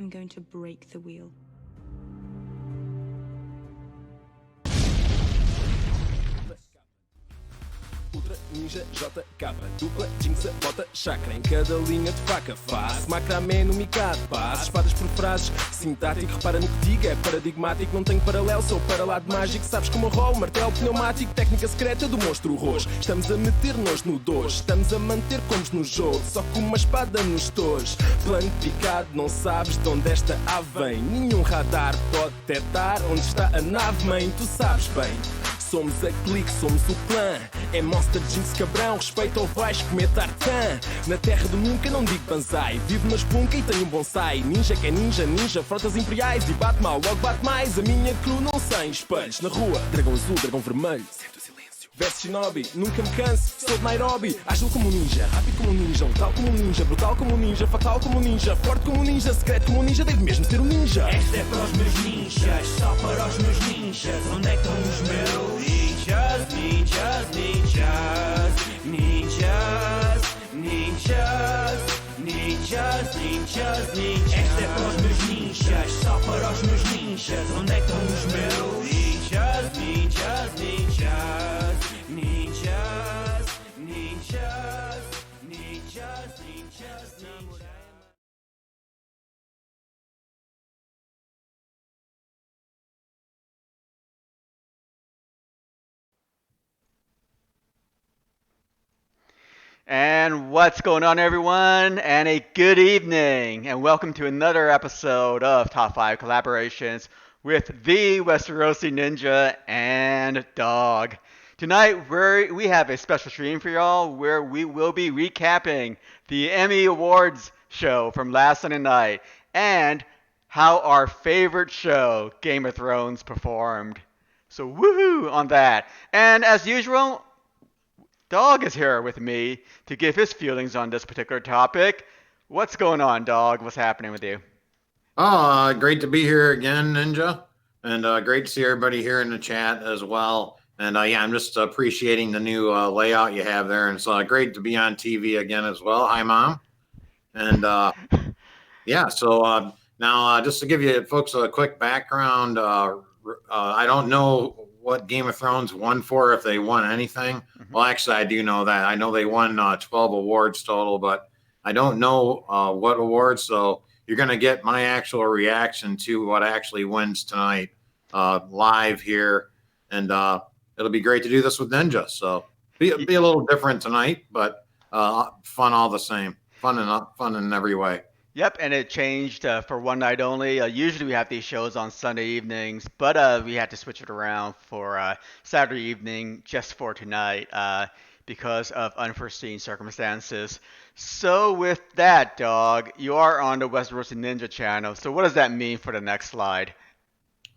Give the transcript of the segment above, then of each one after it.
I'm going to break the wheel. Ultra Ninja JK, dupla jinxa, bota chakra em cada linha de faca. Faz macramé no micado, base, espadas por frases. Sintático, repara no que digo, é paradigmático. Não tenho paralelo, sou para lá de mágico. Sabes como eu rolo, martelo pneumático. Técnica secreta do monstro roxo. Estamos a meter-nos no dojo, estamos a manter comes no jogo. Só com uma espada nos tojos. Plano picado, não sabes de onde esta ave vem. Nenhum radar pode detectar onde está a nave, mãe, tu sabes bem. Somos a clique, somos o clã. É Monster Jinx cabrão, respeito ao vais comer tartan. Na terra do nunca não digo banzai. Vivo na espelunca e tenho um bonsai. Ninja que é ninja, ninja, frotas imperiais. E bate mal, logo bate mais. A minha crew não sem espelhos. Na rua, dragão azul, dragão vermelho. Sente o silêncio. Verso shinobi, nunca me canso. Sou de Nairobi, ágil como um ninja. Rápido como um ninja, letal como um ninja. Brutal como um ninja, fatal como um ninja. Forte como um ninja, secreto como um ninja. Devo mesmo ser um ninja. Esta é para os meus ninjas, só para os meus ninjas. Onde é que estão os meus ninjas, ninjas, ninjas, ninjas, ninjas, ninjas, ninjas, ninjas. Esta é para os meus ninjas, só para os meus ninjas. Onde é que estão os meus ninjas, ninjas, ninjas, ninjas, ninjas, ninjas, ninjas, ninjas. And what's going on, everyone? And a good evening, and welcome to another episode of Top 5 Collaborations with the Westerosi Ninja and Dawg. Tonight, we have a special stream for y'all where we will be recapping the Emmy Awards show from last Sunday night and how our favorite show, Game of Thrones, performed. So woohoo on that. And as usual, Dawg is here with me to give his feelings on this particular topic. What's going on, Dawg? What's happening with you? Great to be here again, Ninja, and great to see everybody here in the chat as well. And yeah, I'm just appreciating the new layout you have there, and it's great to be on TV again as well. Hi, Mom. And yeah, so now just to give you folks a quick background, I don't know what Game of Thrones won for, if they won anything. Mm-hmm. Well, actually, I do know that. I know they won 12 awards total, but I don't know what awards. So you're going to get my actual reaction to what actually wins tonight live here. And it'll be great to do this with Ninja. So be a little different tonight, but fun all the same. Fun in every way. Yep, and it changed for one night only. Usually we have these shows on Sunday evenings, but we had to switch it around for Saturday evening just for tonight because of unforeseen circumstances. So with that, Dawg, you are on the Westerosi Ninja channel. So what does that mean for the next slide?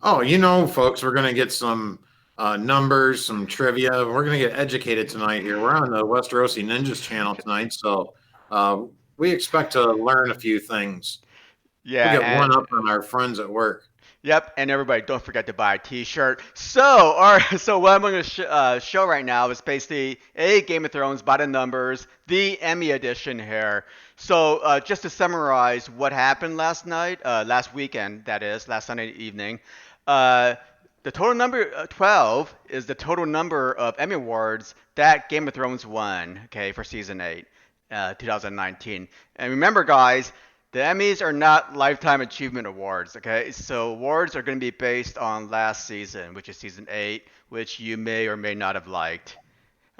Oh, folks, we're going to get some numbers, some trivia. We're going to get educated tonight here. We're on the Westerosi Ninjas channel tonight, so we expect to learn a few things. Yeah, we get one up on our friends at work. Yep, and everybody, don't forget to buy a T-shirt. So what I'm going to show right now is basically a Game of Thrones by the numbers, the Emmy edition here. So just to summarize what happened last night, last weekend, that is, last Sunday evening, the total number 12 is the total number of Emmy Awards that Game of Thrones won, okay, for season 8. 2019. And remember, guys, the Emmys are not Lifetime Achievement Awards, okay? So awards are going to be based on last season, which is season 8, which you may or may not have liked.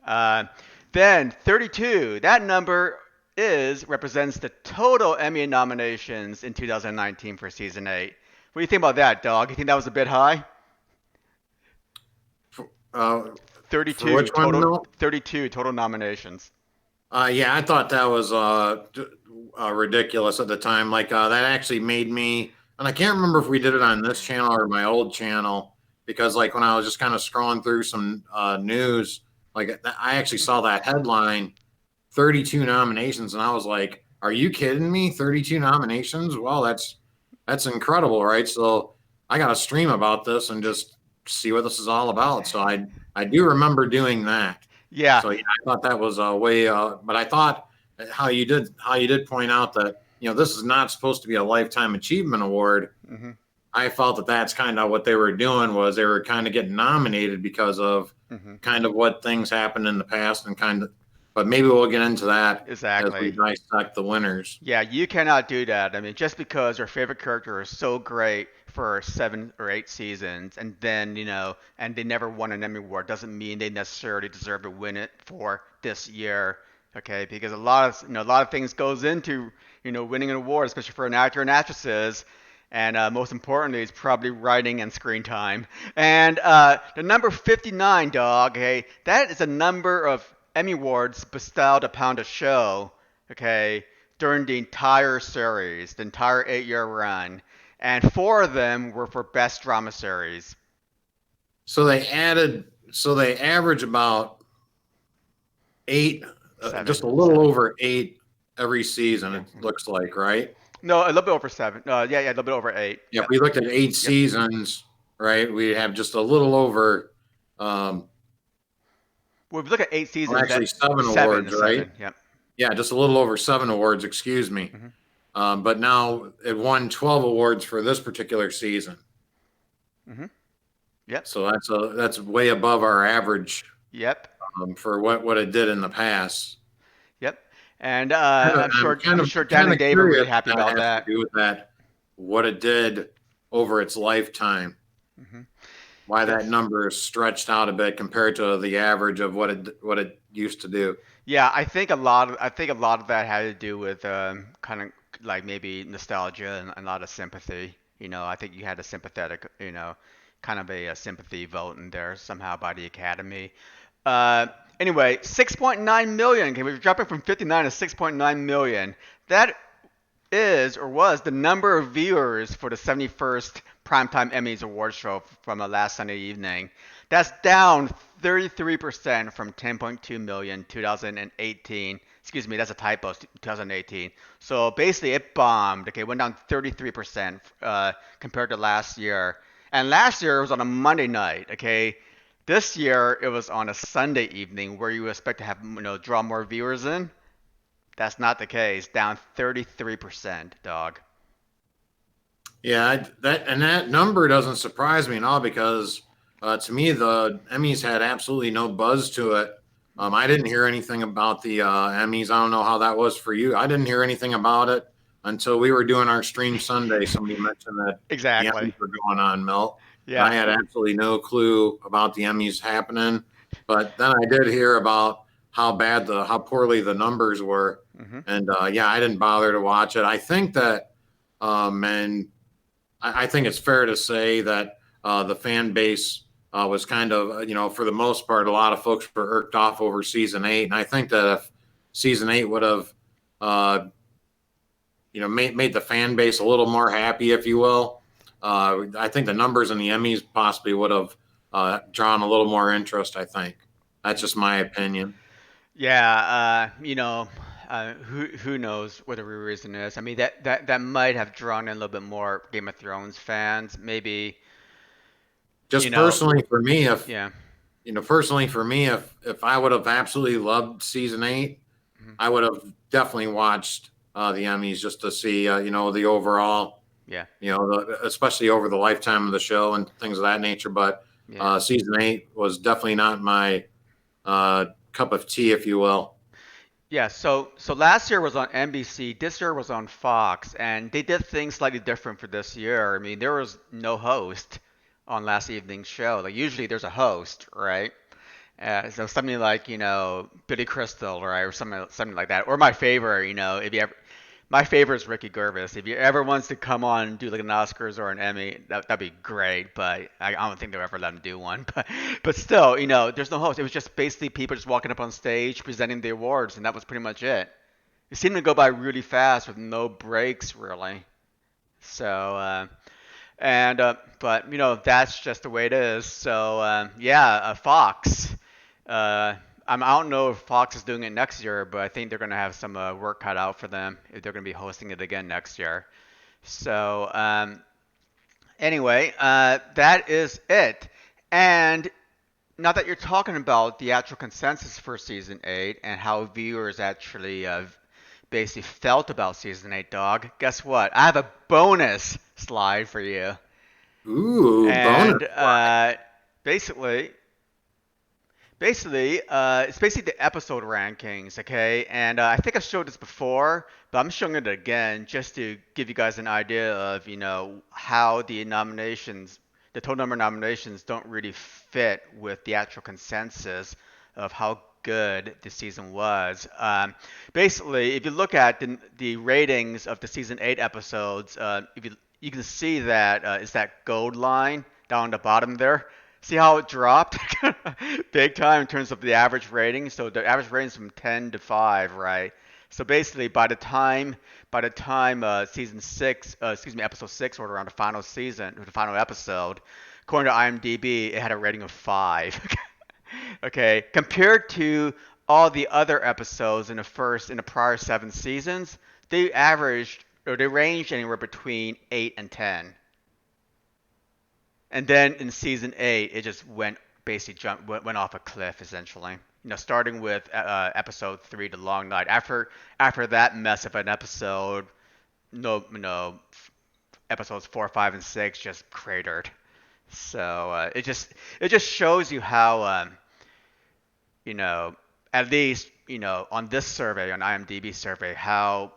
Then 32, that number represents the total Emmy nominations in 2019 for season 8. What do you think about that, Dawg? You think that was a bit high? 32 total. 32 total nominations. Yeah, I thought that was ridiculous at the time. Like that actually made me, and I can't remember if we did it on this channel or my old channel, because like when I was just kind of scrolling through some news, like I actually saw that headline, 32 nominations, and I was like, "Are you kidding me? 32 nominations? Well, that's incredible, right?" So I got to stream about this and just see what this is all about. So I do remember doing that. Yeah. So yeah, I thought that was way. But I thought how you did point out that this is not supposed to be a lifetime achievement award. Mm-hmm. I felt that that's kind of what they were doing, was they were kind of getting nominated because of Mm-hmm. kind of what things happened in the past and kind of, but maybe we'll get into that as we Exactly. dissect the winners. Yeah, you cannot do that. I mean, just because your favorite character is so great for 7 or 8 seasons, and then and they never won an Emmy Award, doesn't mean they necessarily deserve to win it for this year. Okay, because a lot of things goes into winning an award, especially for an actor and actresses. And most importantly, it's probably writing and screen time. And the number 59, dog. Okay, that is a number of Emmy Awards bestowed upon the show. Okay, during the entire series, the entire 8-year run, and 4 of them were for best drama series. So they average about 8, just a little 7. over 8 every season, it Yeah. looks like, right? No, a little bit over 7. Yeah, a little bit over 8. Yeah, Yep. if we looked at 8 seasons, right, we have just a little over, Well, if you look at 8 seasons, well, actually that's 7 seven. awards, right? 7. Yep. Yeah, just a little over 7 awards, excuse me. Mm-hmm. But now it won 12 awards for this particular season. Mm-hmm. Yep. So that's way above our average Yep. for what it did in the past. Yep. And I'm sure Dan and Dave are really happy about that. To do with that, what it did over its lifetime. Mm-hmm. Why that number is stretched out a bit compared to the average of what it used to do. Yeah, I think a lot of that had to do with kind of like maybe nostalgia and a lot of sympathy. I think you had a sympathetic, kind of a sympathy vote in there somehow by the Academy. Anyway, 6.9 million. Okay, we're jumping from 59 to 6.9 million. That is or was the number of viewers for the 71st Primetime Emmys Award show from last Sunday evening. That's down 33% from 10.2 million 2018. Excuse me, that's a typo, 2018. So basically it bombed. Okay, it went down 33% compared to last year. And last year it was on a Monday night. Okay, this year it was on a Sunday evening where you expect to have draw more viewers in. That's not the case. Down 33%, dog. Yeah, that number doesn't surprise me at all because to me the Emmys had absolutely no buzz to it. I didn't hear anything about the Emmys. I don't know how that was for you. I didn't hear anything about it until we were doing our stream Sunday. Somebody mentioned that Exactly. the Emmys were going on, Milt. Yeah. And I had absolutely no clue about the Emmys happening. But then I did hear about how poorly the numbers were. Mm-hmm. And I didn't bother to watch it. I think that, and I think it's fair to say that the fan base was kind of, for the most part, a lot of folks were irked off over season 8. And I think that if season 8 would have, made the fan base a little more happy, if you will, I think the numbers in the Emmys possibly would have drawn a little more interest, I think. That's just my opinion. Yeah, who knows what the real reason is? I mean, that might have drawn in a little bit more Game of Thrones fans, maybe. Just personally for me, if I would have absolutely loved season 8, Mm-hmm. I would have definitely watched the Emmys just to see, the overall, Yeah. Especially over the lifetime of the show and things of that nature. But Yeah. Season 8 was definitely not my cup of tea, if you will. Yeah, so last year was on NBC, this year was on Fox, and they did things slightly different for this year. I mean, there was no host on last evening's show. Like usually there's a host, right? So something like Billy Crystal, right, or something like that. Or my favorite, if you ever, my favorite is Ricky Gervais. If you ever wants to come on and do like an Oscars or an Emmy, that'd be great. But I don't think they'll ever let him do one. But still, there's no host. It was just basically people just walking up on stage presenting the awards, and that was pretty much it. It seemed to go by really fast with no breaks, really. So, but that's just the way it is. So Fox. I don't know if Fox is doing it next year, but I think they're going to have some work cut out for them if they're going to be hosting it again next year. So anyway, that is it. And now that you're talking about the actual consensus for season 8 and how viewers actually basically felt about season 8, dog. Guess what? I have a bonus slide for you. Ooh, bonus. And basically, it's basically the episode rankings, okay? And I think I showed this before, but I'm showing it again just to give you guys an idea of, how the total number of nominations don't really fit with the actual consensus of how good the season was. Basically, if you look at the ratings of the season 8 episodes, if you can see that it's that gold line down the bottom there. See how it dropped big time in terms of the average rating. So the average rating is from 10 to 5, right? So basically, by the time season 6, episode 6, or around the final season, or the final episode, according to IMDb, it had a rating of 5. Okay, compared to all the other episodes in the prior 7 seasons, they ranged anywhere between 8 and 10. And then in season 8, it just went off a cliff essentially. Starting with episode 3, The Long Night. After that mess of an episode, no, episodes 4, 5, and 6 just cratered. So it just shows you how at least on this survey, on IMDb survey, how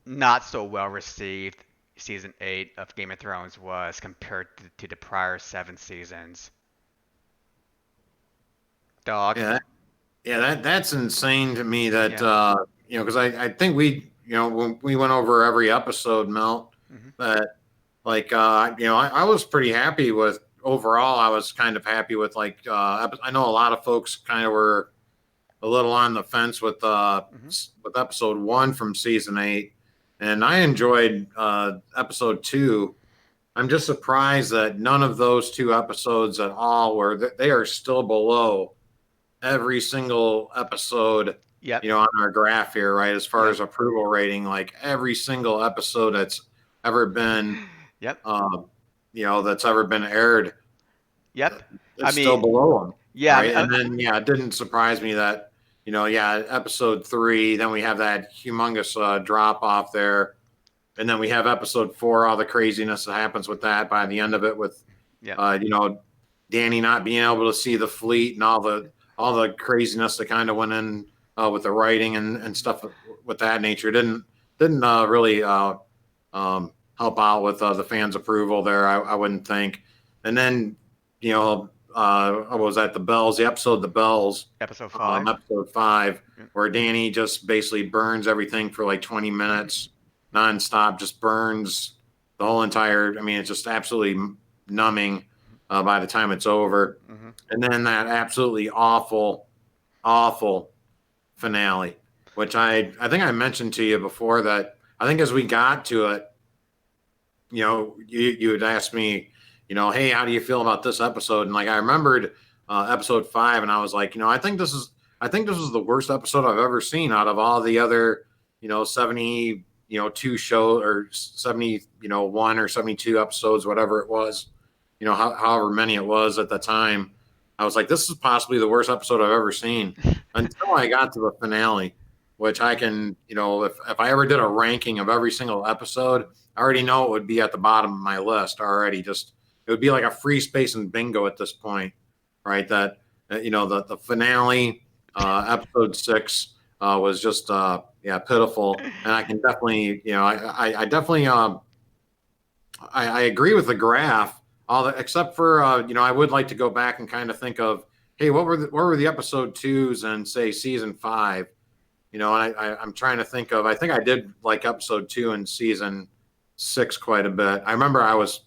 not so well received season 8 of Game of Thrones was compared to the prior 7 seasons. Dog. Yeah, yeah, that's insane to me. That Yeah. because I think when we went over every episode, Mel, Hmm. that like I was pretty happy with overall. I was kind of happy with I know a lot of folks kind of were a little on the fence Hmm. with episode 1 from season 8, and I enjoyed episode 2. I'm just surprised that none of those 2 episodes at all they are still below every single episode, Yep. on our graph here, right? As far Yep. as approval rating, like every single episode that's ever been, Yep. that's ever been aired, Yep. I it's still mean, below them, yeah. right? And then, yeah, it didn't surprise me that, episode 3, then we have that humongous drop off there. And then we have episode 4, all the craziness that happens with that by the end of it with, Yep. Danny not being able to see the fleet and all the craziness that kind of went in with the writing and stuff with that nature didn't really help out with the fans' approval there. I wouldn't think. And then what was that? The episode The Bells, Episode 5. episode 5, Yep. where Danny just basically burns everything for like 20 minutes nonstop, just burns the whole entire. I mean, it's just absolutely numbing by the time it's over. Hmm. And then that absolutely awful, awful finale, which I think I mentioned to you before that I think as we got to it, you had asked me, hey, how do you feel about this episode? And like I remembered episode 5, and I was like, I think this is the worst episode I've ever seen out of all the other 70 2 show or 71 or 72 episodes, whatever it was, however many it was at the time. I was like, this is possibly the worst episode I've ever seen until I got to the finale, which I can, if I ever did a ranking of every single episode, I already know it would be at the bottom of my list already. Just, it would be like a free space and bingo at this point, right? That, the finale, episode 6, was just, pitiful. And I can definitely, I definitely, I agree with the graph, except for I would like to go back and kind of think of, hey, what were the episode 2s and say season 5, and I'm trying to think of. I think I did like episode 2 and season 6 quite a bit. I remember I was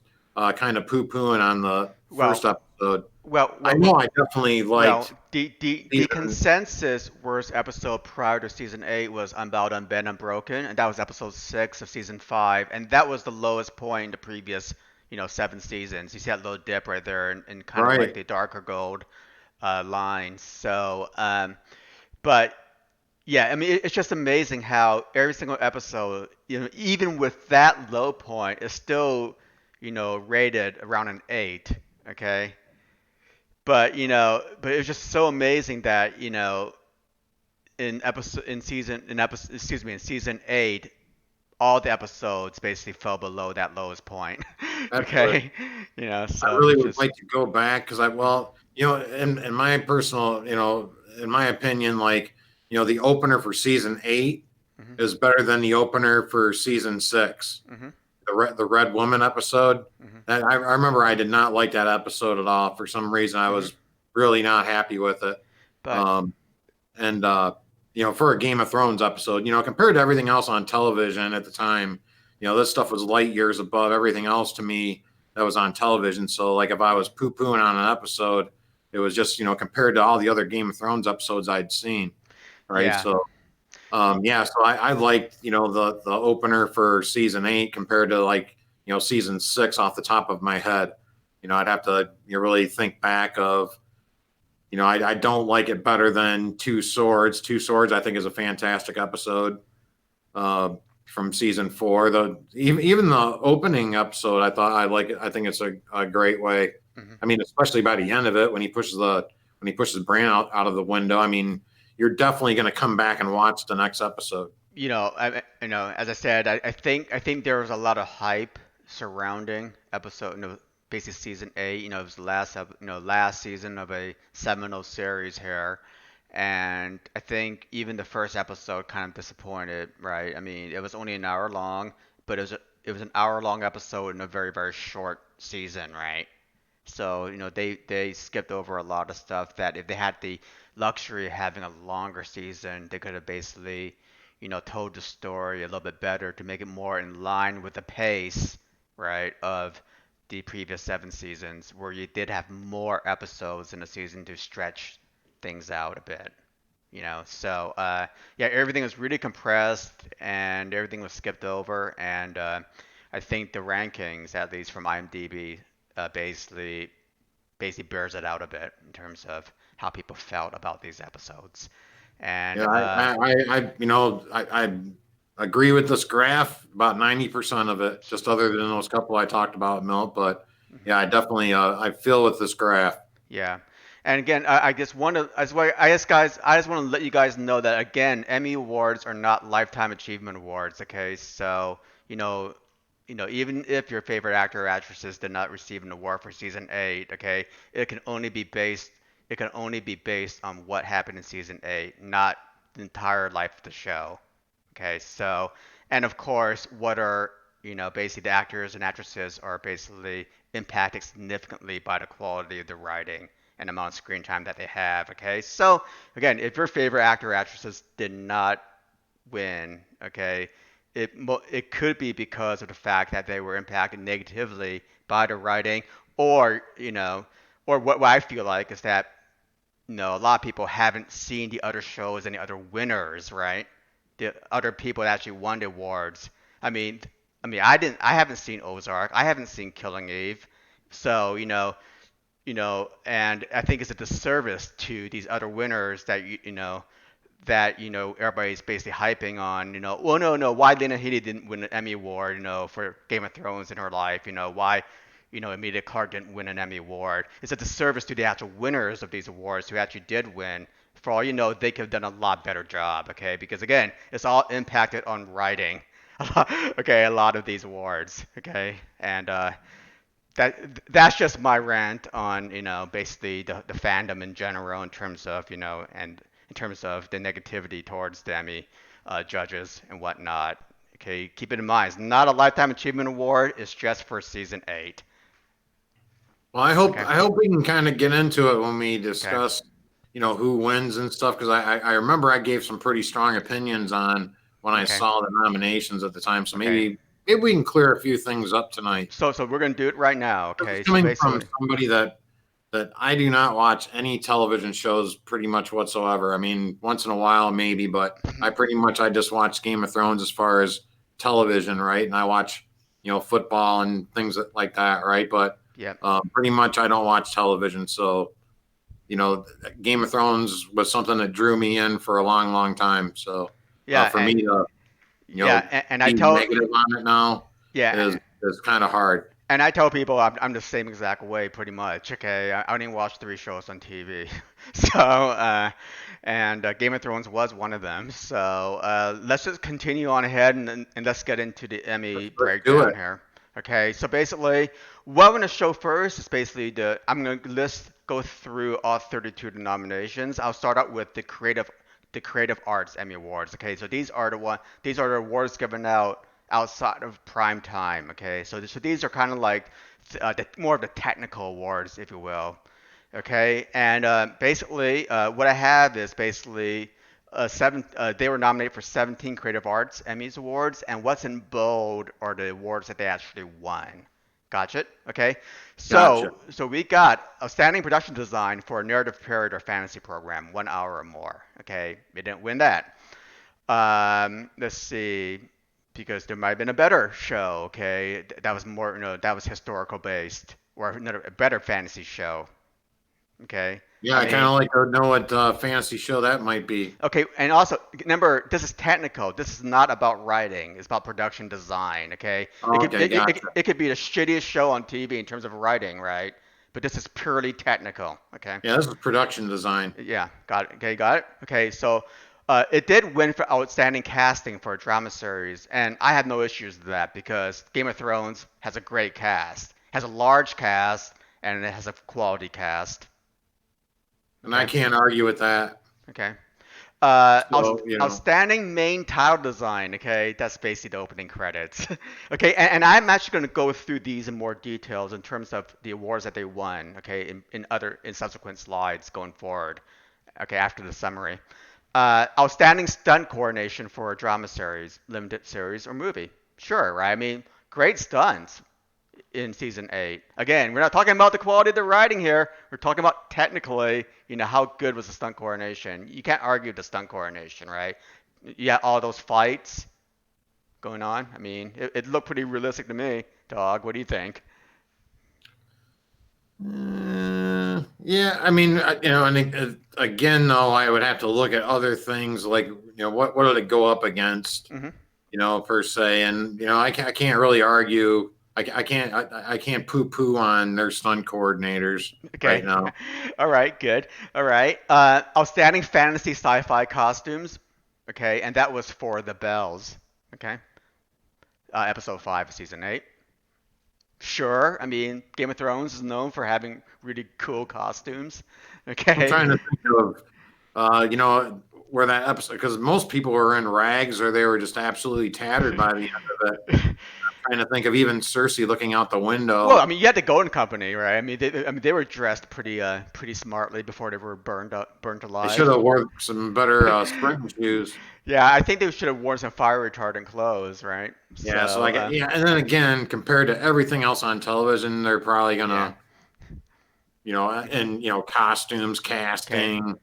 kind of poo pooing on the first Well, episode. well, I well, know I definitely well. liked The season. consensus worst episode prior to season 8 was Unbowed, Unbent, Unbroken, and that was episode 6 of season 5, and that was the lowest point in the previous 7 seasons. You see that little dip right there in kind of like Right. the darker gold line. So, but yeah, I mean, it's just amazing how every single episode, even with that low point, is still, rated around an 8. Okay, but it was just so amazing that in season 8, all the episodes basically fell below that lowest point. That's good. Okay, I so really which would is like to go back because well, in my personal, in my opinion, like, the opener for season 8 hmm is better than the opener for season 6. hmm The Red Woman episode. hmm I remember I did not like that episode at all. For some reason, I hmm was really not happy with it. but Um, and for a Game of Thrones episode, compared to everything else on television at the time, this stuff was light years above everything else to me that was on television. So, like, if I was poo pooing on an episode, it was just compared to all the other Game of Thrones episodes I'd seen, right? yeah, So, yeah, so I liked the opener for season 8 compared to, like, season 6 off the top of my head. I'd have to really think back of I don't like it better than Two Swords. Two Swords, I think, is a fantastic episode uh, from season 4. Even the opening episode, I like it. I think it's a great way. hmm I mean, especially by the end of it, when he pushes Bran out of the window. I mean, you're definitely going to come back and watch the next episode. as I said, I think there was a lot of hype surrounding episode, basically season 8. It was the last season of a seminal series here, and I think even the first episode kind of disappointed, right? I mean, it was only an hour long, but it was an hour long episode in a very very short season, right? So, they skipped over a lot of stuff that if they had the luxury of having a longer season, they could have basically, told the story a little bit better to make it more in line with the pace, right, of the previous 7 seasons, where you did have more episodes in a season to stretch things out a bit. So yeah, everything was really compressed and everything was skipped over, and I think the rankings, at least from IMDb, basically bears it out a bit in terms of how people felt about these episodes. And Yeah, I agree with this graph about 90% of it, just other than those couple I talked about, Milt. But mhm. yeah, I definitely I feel with this graph. Yeah. And again, I just want to, as well, I guess, guys, I just want to let you guys know that, again, Emmy Awards are not Lifetime Achievement Awards, okay? So, even if your favorite actor or actresses did not receive an award for season 8, okay, it can only be based, it can only be based on what happened in season 8, not the entire life of the show. Okay, so, and of course, basically the actors and actresses are basically impacted significantly by the quality of the writing and amount of screen time that they have. Okay, so again, if your favorite actor or actresses did not win, okay, it could be because of the fact that they were impacted negatively by the writing, or or what I feel like is that a lot of people haven't seen the other shows and the other winners, right? The other people that actually won the awards. I mean, I haven't seen Ozark. I haven't seen Killing Eve. So, and I think it's a disservice to these other winners that everybody's basically hyping on. Well, no, why Lena Headey didn't win an Emmy Award, for Game of Thrones in her life. Why, Emilia Clarke didn't win an Emmy Award. It's a disservice to the actual winners of these awards who actually did win. For all you know, they could have done a lot better job, okay? Because again, it's all impacted on writing. Okay, a lot of these awards, okay? And that's just my rant on basically the fandom in general in terms of and in terms of the negativity towards the Emmy judges and whatnot. Okay, keep it in mind, it's not a lifetime achievement award. It's just for season 8. Well, I hope Okay. I hope we can kind of get into it when we Okay. discuss, who wins and stuff. Because I remember I gave some pretty strong opinions on when I Okay. saw the nominations at the time. So Okay. maybe we can clear a few things up tonight. So we're gonna do it right now. This is Okay. So coming from basically. somebody that I do not watch any television shows pretty much whatsoever. I mean, once in a while maybe, but I just watch Game of Thrones as far as television, right? And I watch football and things like that, right? But Yep. pretty much I don't watch television, so you know, Game of Thrones was something that drew me in for a long, long time. So Yeah. for me to Yeah. And I be told. negative on it now Yeah. is kind of hard. And I tell people I'm the same exact way, pretty much. Okay, I only watch 3 shows on TV, so Game of Thrones was one of them. So let's just continue on ahead and let's get into the Emmy Let's do breakdown it. here. Okay, so basically, what I'm gonna show first is basically I'm gonna go through all 32 of the nominations. I'll start out with the Creative Arts Emmy Awards. Okay, so these are the awards given out outside of prime time. Okay, so these are kind of like more of the technical awards, if you will. Okay, and basically what I have is basically they were nominated for 17 Creative Arts Emmys awards, and what's in bold are the awards that they actually won. Gotcha. Okay. Gotcha. So we got outstanding production design for a narrative period or fantasy program, 1 hour or more. Okay, we didn't win that. Let's see, because there might have been a better show. Okay, that was more, that was historical based, or another a better fantasy show. Okay, Yeah, I I kind mean, of like to know what fantasy show that might be. okay, and also remember, this is technical. This is not about writing. It's about production design. Okay, Oh, okay, gotcha. it could be the shittiest show on TV in terms of writing, right? But this is purely technical. Okay. Yeah, this is production design. Yeah, got it. Okay, got it. Okay, so it did win for outstanding casting for a drama series, and I have no issues with that because Game of Thrones has a great cast, has a large cast, and it has a quality cast. And I Okay. can't argue with that. Okay. So, Outstanding main title design. Okay, that's basically the opening credits. Okay, and I'm actually going to go through these in more details in terms of the awards that they won. Okay, in subsequent slides going forward. Okay, after the summary. Outstanding stunt coordination for a drama series, limited series, or movie. Sure, right? I mean, great stunts in season 8. Again, we're not talking about the quality of the writing here. We're talking about technically, how good was the stunt coordination. You can't argue the stunt coordination, right? Yeah, all those fights going on. I mean, it looked pretty realistic to me. Dog, what do you think? yeah, I mean, and again, though, I would have to look at other things like, what did it go up against, Mm-hmm. Per se, and I can't really argue. I can't poo-poo on their stunt coordinators right Okay. now. All right, good. All right. Outstanding fantasy sci-fi costumes. Okay, and that was for The Bells. Okay. Episode 5 of season 8. Sure. I mean, Game of Thrones is known for having really cool costumes. I'm Okay. trying to think of, where that episode, because most people were in rags or they were just absolutely tattered by the end of it. I'm trying to think of even Cersei looking out the Well, I window. mean, you had the Golden Company, right? I mean, they were dressed pretty smartly before they were burnt They should alive. have wore some better spring shoes. Yeah, I think they should have worn some fire retardant clothes, right? Yeah, so So, yeah, and then again, compared to everything else on television, they're probably yeah. gonna, and costumes, Okay. casting,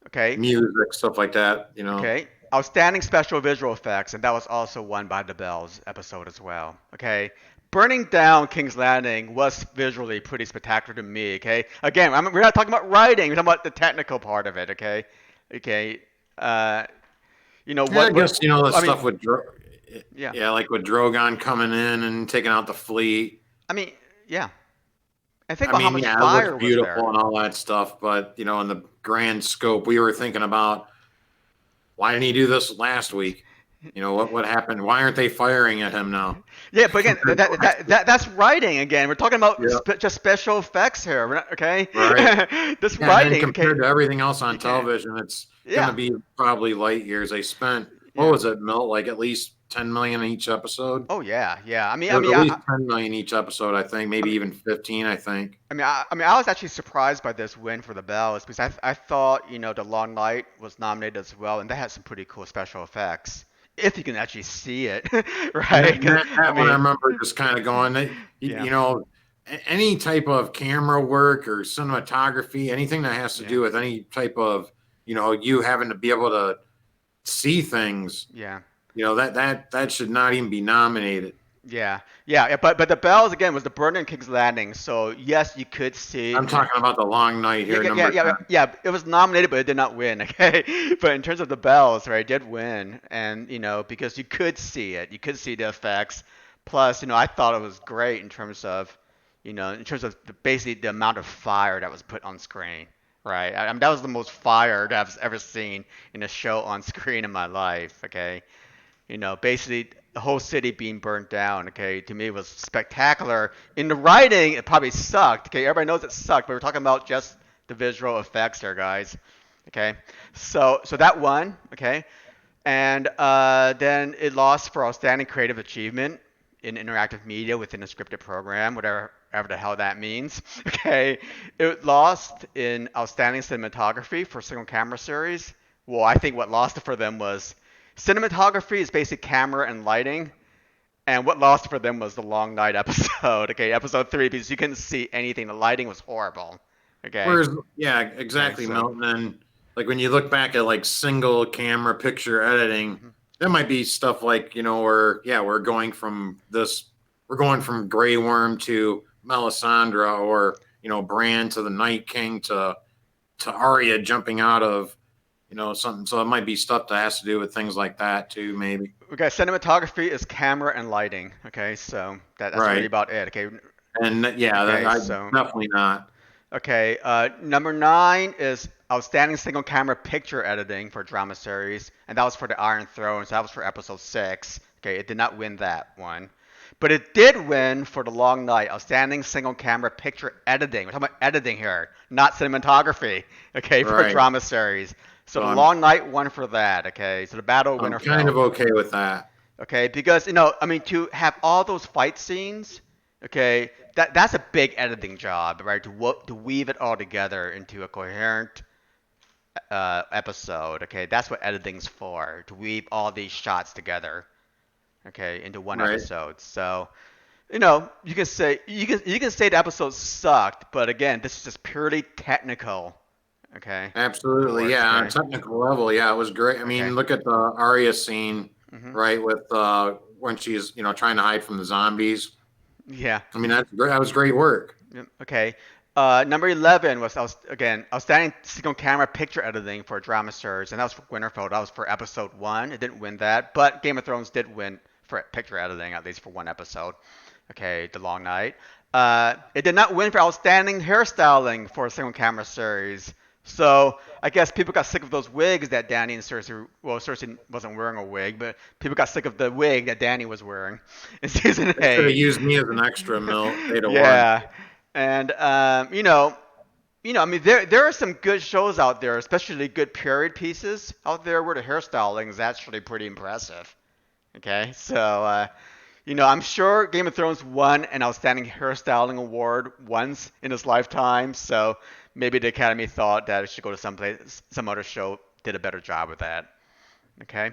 Okay. music, stuff like that. Okay. Outstanding special visual effects, and that was also won by the Bells episode as well. Okay. Burning down King's Landing was visually pretty spectacular to me. Okay. Again, we're not talking about writing. We're talking about the technical part of it. Okay. Okay. Uh, Yeah, I guess the I mean, stuff with yeah. yeah, like with Drogon coming in and taking out the fleet. I mean, yeah. And think I about how mean, much yeah, it looks fire was beautiful there. and all that stuff, but in the grand scope, we were thinking about why didn't he do this last week? What happened? Why aren't they firing at him now? Yeah, but again, Compared to last week. that's writing again. We're talking about Yeah, just special effects here. We're not, okay? right. This Yeah, and writing, okay? compared to everything else on Yeah. television, it's going to Yeah. be probably light years. They spent, what Yeah. was it, Milt? Like at least 10 million each episode. Oh yeah, yeah. It was at least 10 million each episode, I think, I maybe mean, even 15, I think. I was actually surprised by this win for the Bells because I thought the Long Night was nominated as well, and they had some pretty cool special effects if you can actually see it, And right? 'Cause, I that one I mean, remember just kind of going, yeah, any type of camera work or cinematography, anything that has to yeah, do with any type of, you having to be able to see things, yeah. that should not even be nominated. Yeah. But the Bells again was the Burn in King's Landing, so yes, you could see. I'm talking about the long night Yeah, here, yeah, yeah, number yeah, 10. yeah. It was nominated, but it did not win. Okay, but in terms of the Bells, right, it did win, and because you could see it, you could see the effects. Plus, I thought it was great in terms of, basically the amount of fire that was put on screen, right? I mean, that was the most fire that I've ever seen in a show on screen in my life. Okay, basically the whole city being burnt down. Okay, to me it was spectacular. In the writing, it probably sucked. Okay, everybody knows it sucked, but we're talking about just the visual effects there, guys. Okay, so that won. Okay, and then it lost for outstanding creative achievement in interactive media within a scripted program, whatever the hell that means. Okay, it lost in outstanding cinematography for single camera series. Well, I think what lost it for them was cinematography is basically camera and lighting, and what lost for them was the long night episode. Okay, episode 3, because you couldn't see anything. The lighting was horrible. Okay. Whereas, yeah, Okay. exactly, So. Milton. And like when you look back at like single camera picture editing, Mhm. that might be stuff like, where, yeah, we're going from Grey Worm to Melisandre, or, Bran to the Night King to Arya jumping out of, something. So it might be stuff that has to do with things like that too, maybe. Okay, cinematography is camera and lighting. Okay, so that's really Right. about it. Okay. And yeah, Okay. I So. definitely not. Okay, number 9 is outstanding single camera picture editing for drama series, and that was for the Iron Throne. So that was for episode 6. Okay, it did not win that one, but it did win for the Long Night, outstanding single camera picture editing. We're talking about editing here, not cinematography. Okay, for a Right. drama series. So So the I'm Long Night won for that. Okay, so the battle I'm winner kind fell. of okay with that. Okay, because I mean, to have all those fight scenes, okay, that's a big editing job, right? To weave it all together into a coherent episode. Okay, that's what editing's for, to weave all these shots together, okay, into one Right. episode. So you can say the episode sucked, but again, this is just purely technical. Okay, Absolutely, awards. yeah. On a Okay, technical level, yeah, it was great. I okay. mean, look at the Arya scene, Hmm. right, with when she's trying to hide from the zombies. Yeah. I mean, that's great. That was great work. Yep. Okay. Number 11 was again outstanding single camera picture editing for a drama series, and that was for Winterfell. That was for episode 1. It didn't win that, but Game of Thrones did win for picture editing, at least for one episode. Okay, The Long Night. It did not win for outstanding hairstyling for a single camera series. So I guess people got sick of those wigs that Danny and Cersei. Well, Cersei wasn't wearing a wig, but people got sick of the wig that Danny was wearing in season They should have 8. used me as an extra, Mill. They'd have won. Yeah, and I mean, there are some good shows out there, especially good period pieces out there where the hairstyling is actually pretty impressive. Okay, so I'm sure Game of Thrones won an outstanding hairstyling award once in its lifetime, so maybe the Academy thought that it should go to some other show did a better job with that. Okay.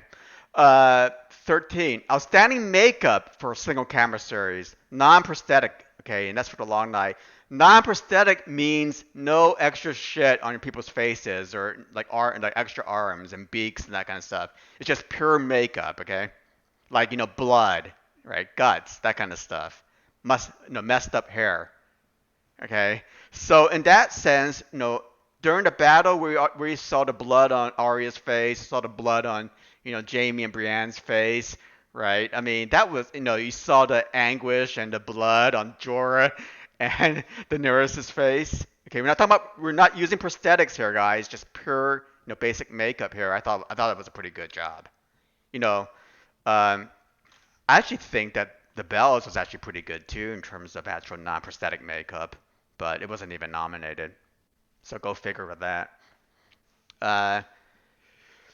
13. Outstanding makeup for a single camera series. Non-prosthetic. Okay, and that's for the Long Night. Non-prosthetic means no extra shit on your people's faces, or like extra arms and beaks and that kind of stuff. It's just pure makeup. Okay, like blood, right, guts, that kind of stuff. Messed up hair. Okay, so in that sense, during the battle, we saw the blood on Arya's face, saw the blood on Jaime and Brienne's face, right? I mean, that was you saw the anguish and the blood on Jorah and Daenerys' face. Okay, we're not using prosthetics here, guys. Just pure basic makeup here. I thought it was a pretty good job. You know, um, I actually think that the Bells was actually pretty good too in terms of actual non-prosthetic makeup, but it wasn't even nominated. So go figure with that. Uh,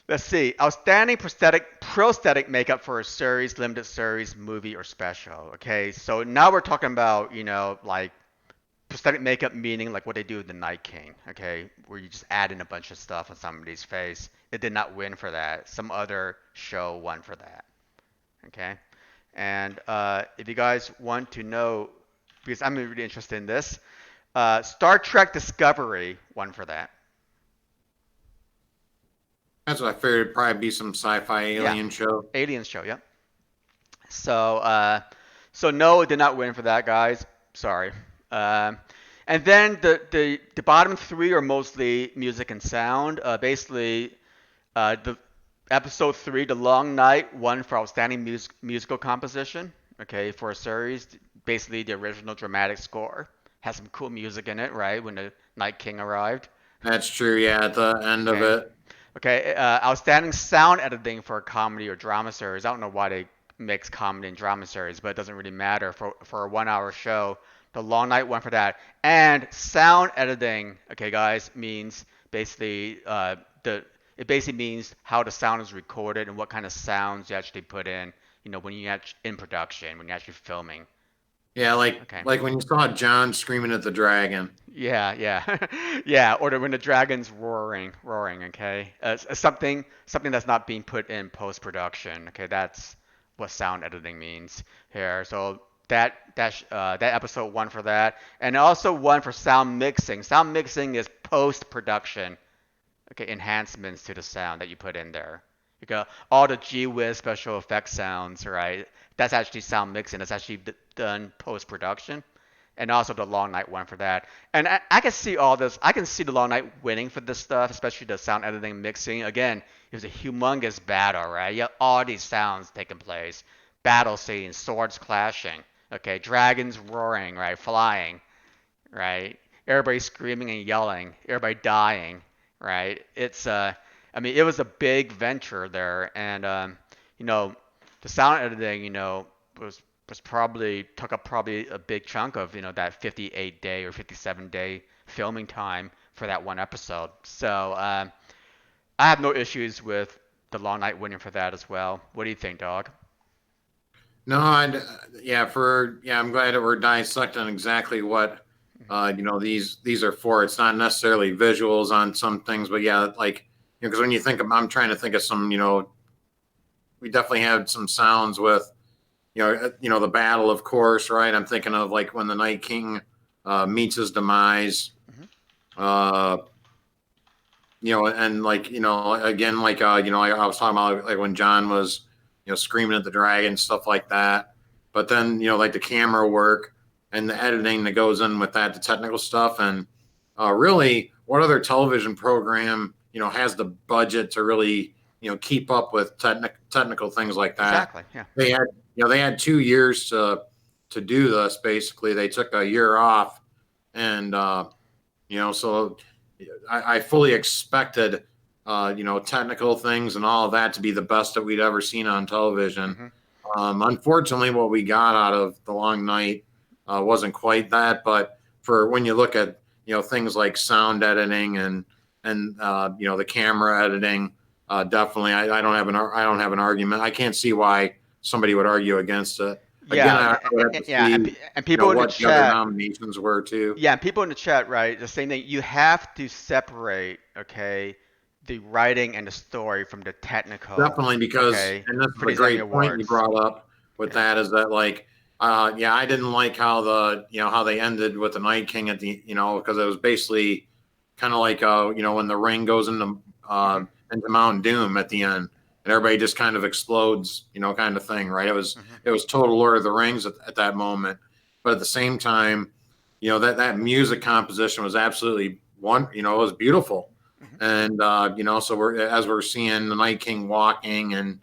let's see. Outstanding prosthetic makeup for a series, limited series, movie, or special. Okay, so now we're talking about like prosthetic makeup, meaning like what they do with the Night King. Okay, where you just add in a bunch of stuff on somebody's face. It did not win for that. Some other show won for that. Okay. And if you guys want to know, because I'm really interested in this, Star Trek Discovery won for that. That's what I figured. It'd probably be some sci-fi Yeah, alien show. Aliens show. Yep. So no, it did not win for that, guys. Sorry. Um, and then the bottom 3 are mostly music and sound. Basically, the episode 3, The Long Night, won for outstanding musical composition. okay, for a series, basically the original dramatic score has some cool music in it, right? When the Night King arrived. That's true. Yeah, at the end of Okay. it. Okay. Outstanding sound editing for a comedy or drama series. I don't know why they mix comedy and drama series, but it doesn't really matter for a 1 hour show. The Long Night won for that. And sound editing, okay, guys, means basically the it basically means how the sound is recorded and what kind of sounds you actually put in. When you actually in production, when you're actually filming. Yeah, like Okay. like when you saw John screaming at the dragon. Yeah, yeah, yeah. Or when the dragon's roaring. Okay, something that's not being put in post production. Okay, that's what sound editing means here. So that episode won for that, and also won for sound mixing. Sound mixing is post production. Okay, enhancements to the sound that you put in there. You got all the G Wiz special effects sounds, right? That's actually sound mixing. That's actually done post production, and also the Long Night won for that. And I can see all this. I can see the Long Night winning for this stuff, especially the sound editing, mixing. Again, it was a humongous battle, right? You have all these sounds taking place, battle scenes, swords clashing, okay, dragons roaring, right, flying, right? Everybody screaming and yelling, everybody dying, right? I mean, it was a big venture there, and you know, the sound editing, was probably took up probably a big chunk of that 58-day or 57-day filming time for that one episode. So I have no issues with the Long Night winning for that as well. What do you think, Dog? No, yeah, I'm glad that we're dissecting exactly what these are for. It's not necessarily visuals on some things, but yeah, like because when you think of, I'm trying to think of some, we definitely had some sounds with, the battle, of course, right? I'm thinking of like when the Night King meets his demise, Hmm. uh, and like again, like I was talking about like when John was screaming at the dragon, stuff like that. But then like the camera work and the editing that goes in with that, the technical stuff, and really, what other television program has the budget to really keep up with technical things like that? Exactly. Yeah. They had 2 years to do this. Basically, they took a year off, and so I fully expected, technical things and all of that to be the best that we'd ever seen on television. Hmm. Unfortunately, what we got out of The Long Night wasn't quite that. But for when you look at things like sound editing and the camera editing, definitely I don't have an argument. I can't see why somebody would argue against it. Again, Yeah, I would have to yeah, see and people in the what the other chat, nominations were too. yeah, and people in the chat, right, the same thing. You have to separate, okay, the writing and the story from the technical, Definitely, because, okay, and this is for a these Emmy great point you Awards. brought up with Yeah. that, is that like, yeah, I didn't like how how they ended with the Night King at the, because it was basically kind of like, when the ring goes Hmm. into Mount Doom at the end, and everybody just kind of explodes, kind of thing, right? Hmm. It was total Lord of the Rings at that moment, but at the same time, that music composition was absolutely it was beautiful. Hmm. And so we're seeing the Night King walking, and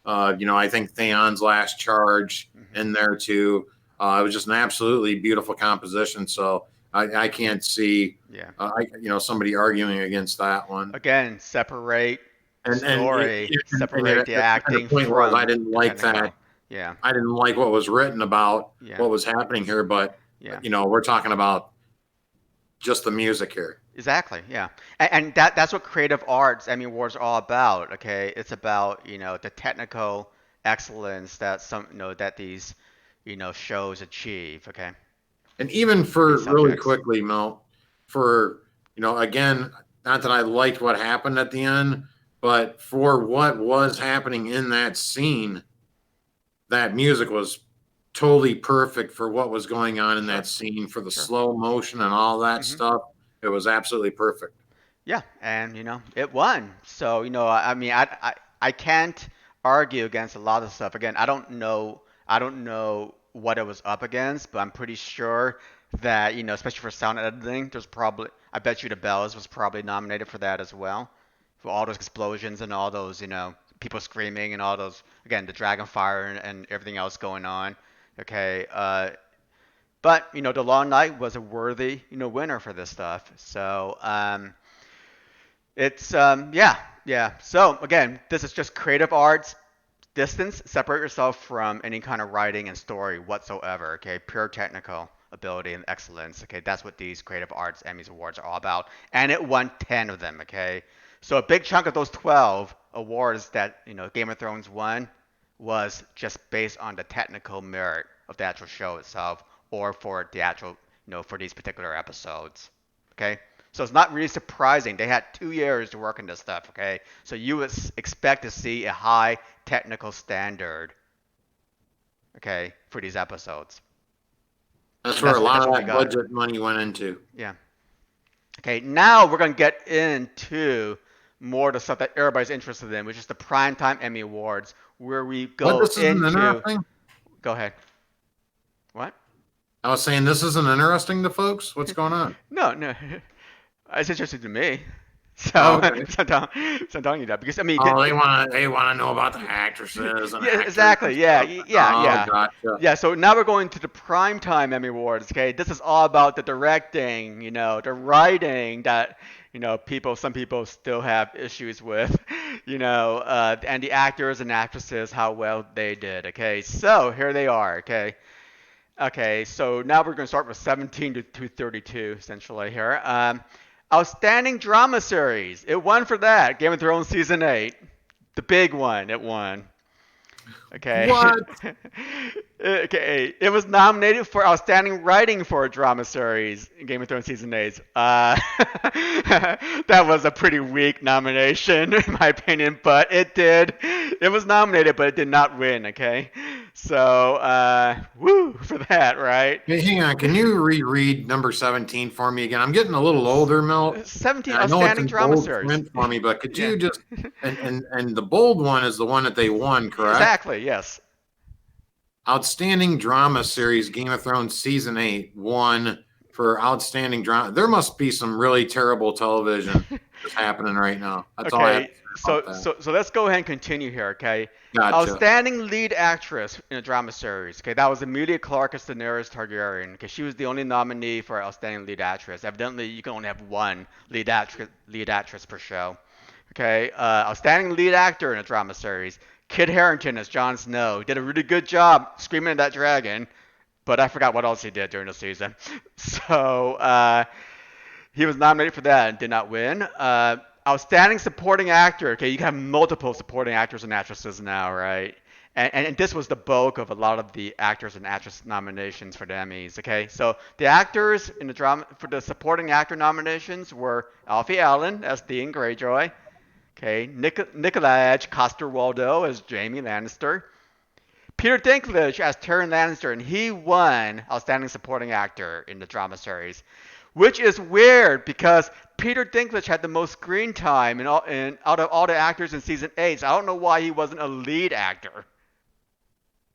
I think Theon's last charge Hmm. in there too. It was just an absolutely beautiful composition. So I can't see Yeah. somebody arguing against that one. Again, separate the And story, and separate the the acting point was, I from didn't the like that. technical. Yeah. I didn't like what was written about Yeah. what was happening here, but Yeah. we're talking about just the music here. Exactly, yeah, and that's what creative arts Emmy Awards are all about. Okay, it's about the technical excellence that that these shows achieve. Okay, And even for these for really subjects. quickly, Mel, for again, not that I liked what happened at the end, but for what was happening in that scene, that music was totally perfect for what was going on in that Sure, scene, for the sure. slow motion and all that Hmm. stuff. It was absolutely perfect. Yeah, and it won. So I mean, I can't argue against a lot of stuff. Again, I don't know what it was up against, but I'm pretty sure that especially for sound editing, there's probably I bet you the Bells was probably nominated for that as well, for all those explosions and all those people screaming and all those again the dragon fire and everything else going on. Okay, but The Long Night was a worthy winner for this stuff. So it's yeah. So again, this is just creative arts. Distance, separate yourself from any kind of writing and story whatsoever. Okay, pure technical ability and excellence. Okay, that's what these creative arts Emmys awards are all about, and it won 10 of them. Okay, so a big chunk of those 12 awards that Game of Thrones won was just based on the technical merit of the actual show itself, or for the actual for these particular episodes. Okay, so it's not really surprising. They had 2 years to work on this stuff, okay? So you would expect to see a high technical standard, okay, for these episodes. That's And where a lot that's of what we that got. budget money went into. Yeah. Okay, now we're going to get into more of the stuff that everybody's interested in, which is the Primetime Emmy Awards, where we What, go this isn't into... interesting? Go ahead. What? I was saying this isn't interesting to folks. What's going on? No. It's interesting to me. Oh, So, okay. so I'm telling you that because I mean, Oh, they want to know about the actresses and yeah, actors exactly. and Yeah, stuff. Oh, yeah. gotcha. Yeah, so now we're going to the Primetime Emmy Awards, okay? This is all about the directing, the writing that, some people still have issues with, and the actors and actresses, how well they did, okay? So here they are, okay? Okay, so now we're going to start with 17 to 32, essentially here. Outstanding Drama Series. It won for that. Game of Thrones Season 8. The big one, it won. Okay. What? Okay. It was nominated for Outstanding Writing for a Drama Series in Game of Thrones Season 8. That was a pretty weak nomination, in my opinion, but it did. It was nominated, but it did not win, okay? So, woo for that, right? Hey, hang on. Can you reread number 17 for me again? I'm getting a little older, Milt. 17 And I know it's Outstanding in Drama bold Series. print for me, but could Yeah. you just and the bold one is the one that they won, correct? Exactly, yes. Outstanding Drama Series, Game of Thrones Season 8 won for Outstanding Drama. There must be some really terrible television that's happening right now. That's all I have to Okay, say about that. so let's go ahead and continue here, okay? Gotcha. Outstanding lead actress in a drama series. Okay, that was Emilia Clarke as Daenerys Targaryen. Okay, she was the only nominee for outstanding lead actress. Evidently, you can only have one lead actress per show. Okay, outstanding lead actor in a drama series. Kit Harington as Jon Snow did a really good job screaming at that dragon, but I forgot what else he did during the season. So he was nominated for that and did not win. Outstanding supporting actor. Okay, you have multiple supporting actors and actresses now, right? And this was the bulk of a lot of the actors and actress nominations for the Emmys. Okay, so the actors in the drama for the supporting actor nominations were Alfie Allen as Theon Greyjoy. Okay, Nikolaj Coster-Waldau as Jaime Lannister. Peter Dinklage as Tyrion Lannister, and he won Outstanding Supporting Actor in the drama series, which is weird because Peter Dinklage had the most screen time out of all the actors in season 8. So I don't know why he wasn't a lead actor.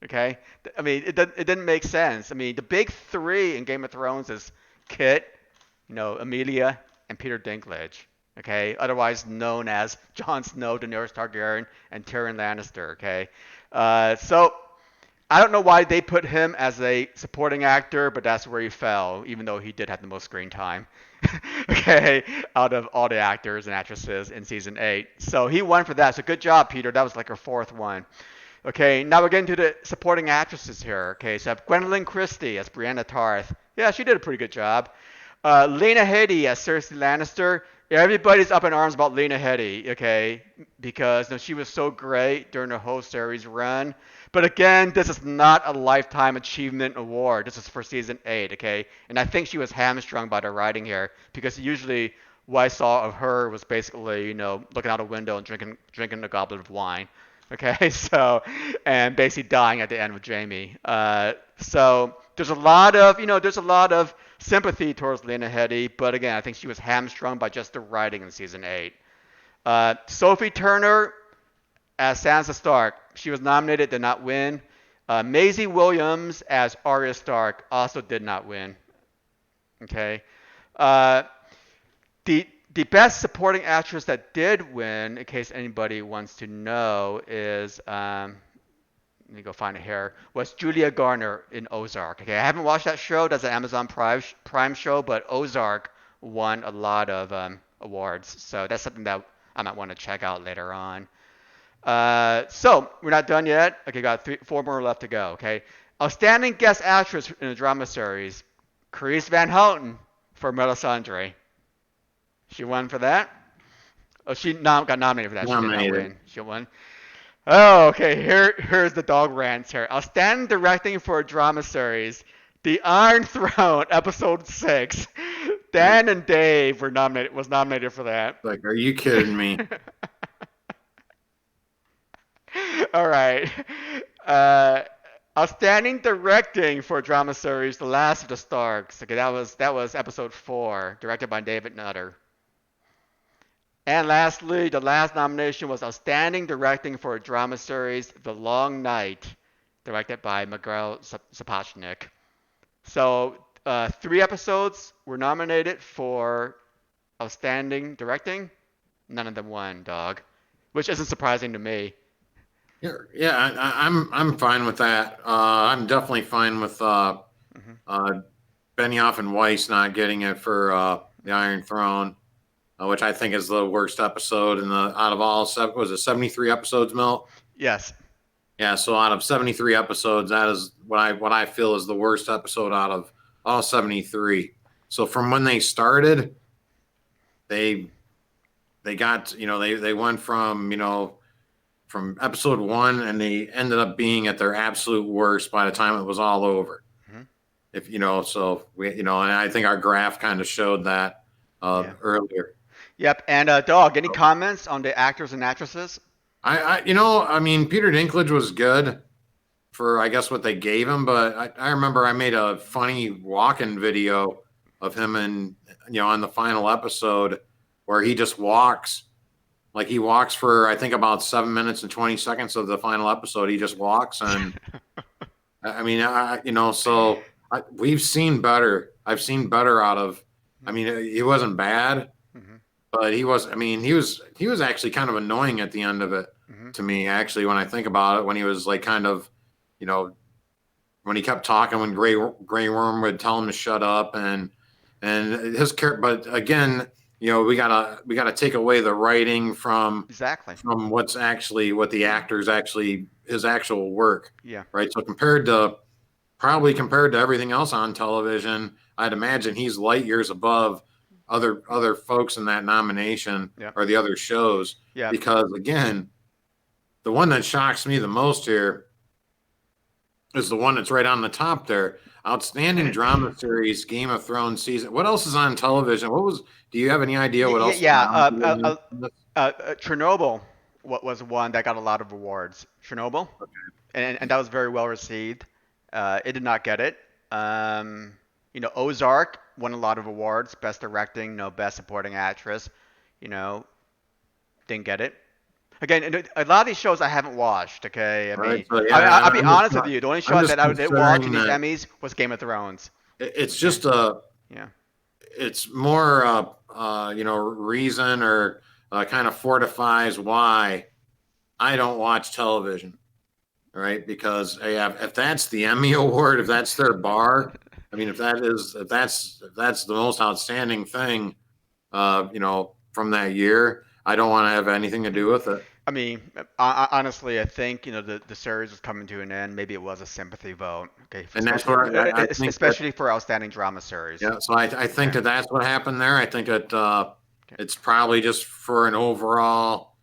Okay, I mean it didn't make sense. I mean the big three in Game of Thrones is Kit, Emilia, and Peter Dinklage. Okay, otherwise known as Jon Snow, Daenerys Targaryen, and Tyrion Lannister. Okay, so I don't know why they put him as a supporting actor, but that's where he fell, even though he did have the most screen time. Okay, out of all the actors and actresses in season 8. So he won for that. So good job, Peter. That was like her fourth one. Okay, now we're getting to the supporting actresses here. Okay, so I have Gwendolyn Christie as Brienne Tarth. Yeah, she did a pretty good job. Lena Headey as Cersei Lannister. Everybody's up in arms about Lena Headey, okay, because she was so great during the whole series run. But again, this is not a lifetime achievement award. This is for season 8, okay? And I think she was hamstrung by the writing here because usually what I saw of her was basically, looking out a window and drinking a goblet of wine. Okay, so and basically dying at the end with Jaime. So there's a lot of sympathy towards Lena Headey, but again, I think she was hamstrung by just the writing in season 8. Sophie Turner as Sansa Stark, she was nominated, did not win. Maisie Williams as Arya Stark also did not win. Okay, the best supporting actress that did win, in case anybody wants to know, is let me go find it here, was Julia Garner in Ozark. Okay, I haven't watched that show. That's an Amazon Prime show, but Ozark won a lot of awards. So that's something that I might want to check out later on. So we're not done yet. Okay, got 4 more left to go. Okay, outstanding guest actress in a drama series, Carice Van Houten for Melisandre. She won for that. Oh, she got nominated for that. She did not win. She won. Oh, okay. Here's the dog rants here. Outstanding directing for a drama series, The Iron Throne, episode 6. Dan and Dave was nominated for that. Like, are you kidding me? All right. Outstanding directing for a drama series, The Last of the Starks. Okay, that was episode 4, directed by David Nutter. And lastly, the last nomination was Outstanding Directing for a Drama Series, The Long Night, directed by Miguel Sapochnik. So 3 episodes were nominated for Outstanding Directing. None of them won, dog, which isn't surprising to me. Yeah, I'm fine with that. I'm definitely fine with Benioff and Weiss not getting it for the Iron Throne. Which I think is the worst episode out of all 73 episodes, Milt? Yes. Yeah, so out of 73 episodes, that is what I feel is the worst episode out of all 73. So from when they started, they got, they went from episode 1 and they ended up being at their absolute worst by the time it was all over. If so we and I think our graph kind of showed that earlier. Yep, and Dawg, any comments on the actors and actresses? I mean, Peter Dinklage was good for, I guess, what they gave him, but I remember I made a funny walk-in video of him on the final episode where he just walks. Like, he walks for, I think, about 7 minutes and 20 seconds of the final episode. He just walks, and I mean, we've seen better. I've seen better out of. I mean, he wasn't bad. But he was actually kind of annoying at the end of it to me, actually, when I think about it, when he was like kind of, when he kept talking, when Grey Worm would tell him to shut up and his character. But again, we gotta take away the writing from what the actors actually, his actual work. Yeah. Right. So compared to everything else on television, I'd imagine he's light years above other folks in that nomination or the other shows. Yeah. Because again, the one that shocks me the most here is the one that's right on the top there. Outstanding drama series, Game of Thrones season. What else is on television? Do you have any idea what else? Yeah. Chernobyl was one that got a lot of awards. Chernobyl. Okay. And that was very well received. It did not get it. Ozark won a lot of awards, best directing, best supporting actress, didn't get it. Again, a lot of these shows I haven't watched. Okay, I'll be honest with you. The only show that I did watch in these Emmys was Game of Thrones. It's just it's more reason or kind of fortifies why I don't watch television, right? Because if that's the Emmy Award, if that's their bar. I mean, if that's the most outstanding thing, from that year, I don't want to have anything to do with it. I mean, honestly, I think the series was coming to an end. Maybe it was a sympathy vote. Okay, and that's what I think especially for outstanding drama series. Yeah, so I think that's what happened there. I think that it's probably just for an overall.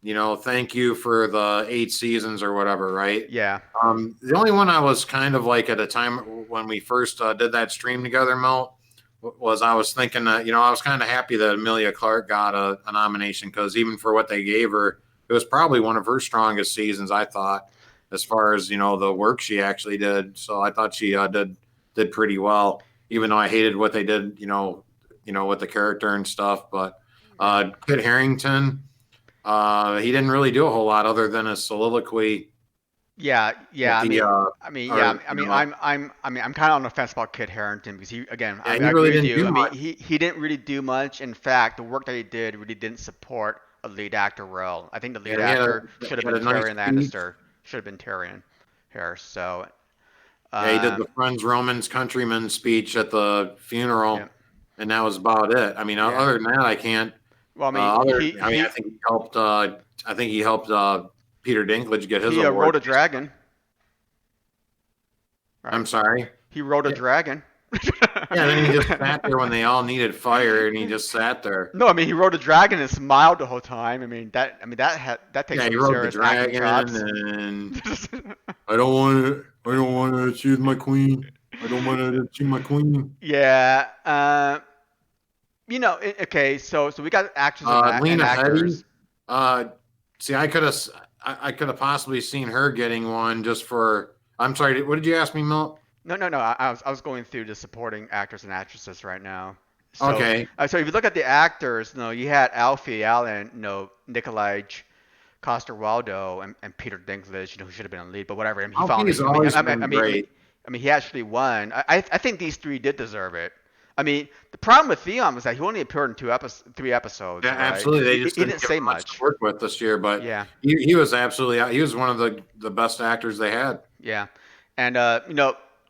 Thank you for the 8 seasons or whatever, right? Yeah. The only one I was kind of like at a time when we first did that stream together, Mel, was I was thinking that, I was kind of happy that Emilia Clarke got a nomination because even for what they gave her, it was probably one of her strongest seasons, I thought, as far as, the work she actually did. So I thought she did pretty well, even though I hated what they did, with the character and stuff. But Kit Harington, he didn't really do a whole lot other than a soliloquy. I'm kind of on the fence about Kit Harington because I agree with you. He didn't really do much. In fact, the work that he did really didn't support a lead actor role. I think the lead actor should have been Tyrion Lannister. should have been Tyrion here. So Yeah, he did the Friends Romans countryman speech at the funeral, yeah, and that was about it. I mean, yeah. other than that, I can't. Well, I mean, I think he helped. I think he helped Peter Dinklage get his he award. rode a dragon. Right. I'm sorry. He rode a dragon. Yeah, then he just sat there when they all needed fire, and he just sat there. No, I mean he rode a dragon and smiled the whole time. I mean that takes Yeah, some he rode the serious acting dragon, chops. and I don't want to choose my queen. I don't want to choose my queen. Yeah. Okay, so we got actors and Lena actors. Headey. See, I could have possibly seen her getting one just for. I'm sorry. What did you ask me, Milt? No. I was going through the supporting actors and actresses right now. So, Okay. So if you look at the actors, you had Alfie Allen, Nikolaj Coster-Waldau, and Peter Dinklage, who should have been a lead, but whatever. He found it. Great. I mean, he actually won. I think these three did deserve it. I mean, the problem with Theon was that he only appeared in 3 episodes. Yeah, right? absolutely. They just he didn't say much to work with this year, but yeah, he was absolutely. He was one of the best actors they had. yeah, and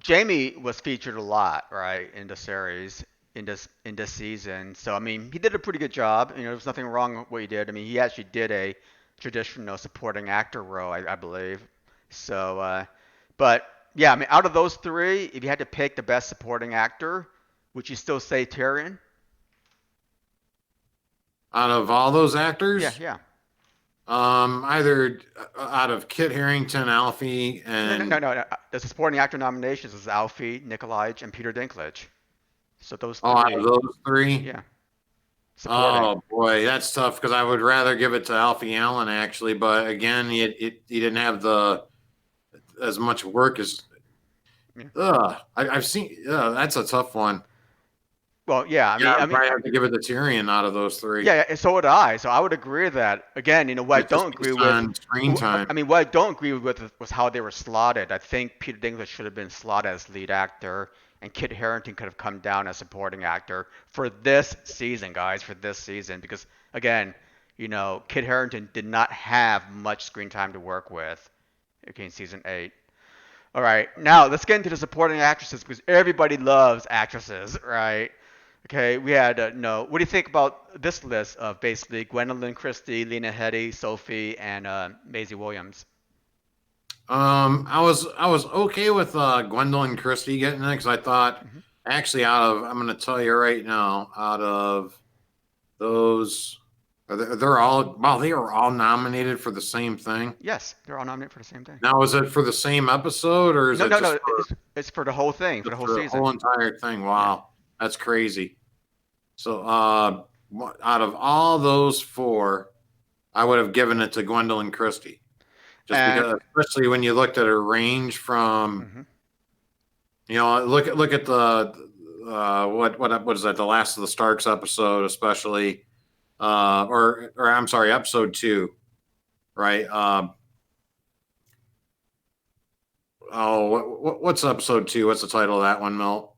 Jamie was featured a lot, right, in the series in this season. So I mean, he did a pretty good job. There was nothing wrong with what he did. I mean, he actually did a traditional supporting actor role, I believe. So, but yeah, I mean, out of those three, if you had to pick the best supporting actor, would you still say Tyrion? Out of all those actors, Yeah. Either out of Kit Harington, Alfie, and No. The supporting actor nominations is Alfie, Nikolaj, and Peter Dinklage. So those three. out of those three, Yeah. Supporting. Oh boy, that's tough because I would rather give it to Alfie Allen actually, but again, he didn't have as much work as. I've seen. That's a tough one. Well, yeah, I probably have to give it to Tyrion out of those three. Yeah, so would I. So I would agree that again, what I don't agree with screen time. I mean, what I don't agree with was how they were slotted. I think Peter Dinklage should have been slotted as lead actor, and Kit Harington could have come down as supporting actor for this season, guys, because again, Kit Harington did not have much screen time to work with in season 8. All right, now let's get into the supporting actresses because everybody loves actresses, right? Okay, we had What do you think about this list of basically Gwendolyn Christie, Lena Headey, Sophie, and Maisie Williams? I was okay with Gwendolyn Christie getting it because I thought actually I'm going to tell you right now, out of those, they're all they were all nominated for the same thing. Yes, they're all nominated for the same thing. Now, is it for the same episode or is no? It's for the whole thing, for the whole season, the whole entire thing. Wow, that's crazy. So, out of all those 4, I would have given it to Gwendolyn Christie. Because, especially when you looked at her range from, look at the what is that? The Last of the Starks episode, especially, or I'm sorry, episode 2, right? What's episode 2? What's the title of that one, Milt?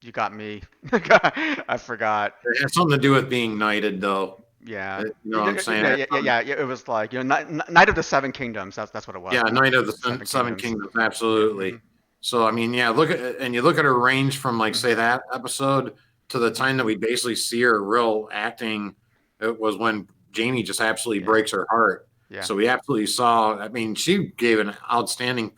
You got me. I forgot. It has something to do with being knighted, though. Yeah. You know what I'm saying? Yeah. It was like Knight of the Seven Kingdoms. That's what it was. Yeah, Knight of the Seven Kingdoms. Absolutely. Mm-hmm. So I mean, yeah, you look at her range from like say that episode to the time that we basically see her real acting. It was when Jamie just absolutely breaks her heart. Yeah. So we absolutely saw. I mean, she gave an outstanding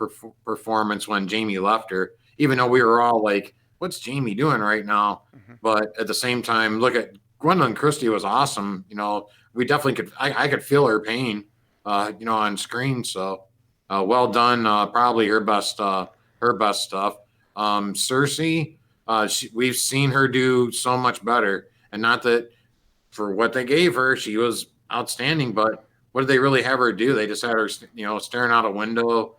performance when Jamie left her. Even though we were all like, "What's Jamie doing right now?" Mm-hmm. But at the same time, look at Gwendolyn Christie was awesome. We definitely could. I could feel her pain, on screen. So, well done. Probably her best stuff. Cersei, we've seen her do so much better, and not that for what they gave her, she was outstanding. But what did they really have her do? They just had her, staring out a window,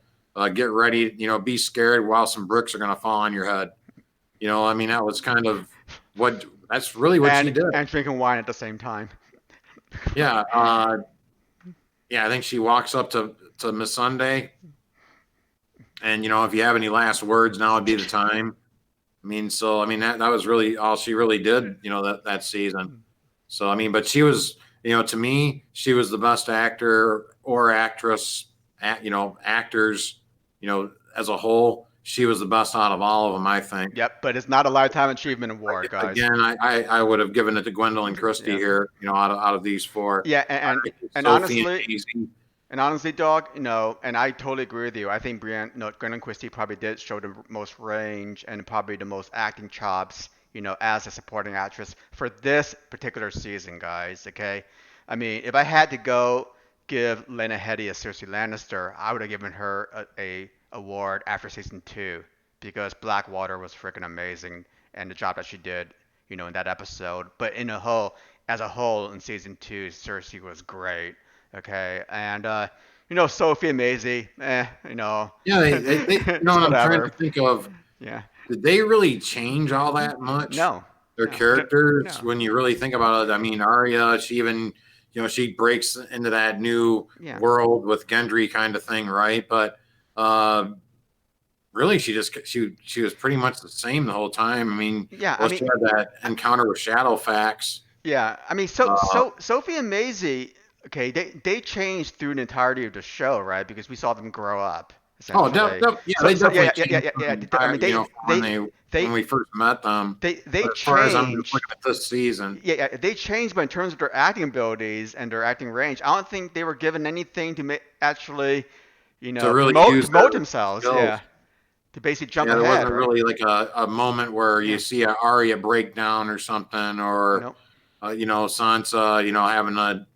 get ready, be scared while some bricks are going to fall on your head. I mean, that was kind of that's really what she did. And drinking wine at the same time. Yeah. I think she walks up to Miss Sunday. And, if you have any last words, now would be the time. I mean, that was really all she really did, that season. So, but she was, to me, she was the best actor or actress actors, as a whole, she was the best out of all of them, I think. Yep, but it's not a Lifetime Achievement Award, guys. Again, I would have given it to Gwendolyn Christie Yeah. here, out of these four. Yeah, and Sophie honestly, Amazing. and honestly, Dog, and I totally agree with you. I think Gwendolyn Christie probably did show the most range and probably the most acting chops, as a supporting actress for this particular season, guys. Okay, I mean, if I had to go give Lena Headey a Cersei Lannister, I would have given her a award after season 2 because Blackwater was freaking amazing and the job that she did, in that episode. But as a whole, in season 2, Cersei was great. Okay, and Sophie and Maisie, Yeah, they what I'm trying to think of. Yeah. Did they really change all that much? No. Their characters, when you really think about it. I mean, Arya, she even, she breaks into that new world with Gendry kind of thing, right? But really, she was pretty much the same the whole time. I mean, she had that encounter with Shadowfax. Yeah, I mean, so Sophie and Maisie, okay, they changed through the entirety of the show, right? Because we saw them grow up. Oh, they definitely changed. I mean, when we first met them. They as far as I'm looking at this season. Yeah, they changed, but in terms of their acting abilities and their acting range, I don't think they were given anything to actually, to really promote themselves. Skills. Yeah. To basically jump ahead. There wasn't really like a moment where you see an Arya breakdown or something, or Sansa, having to,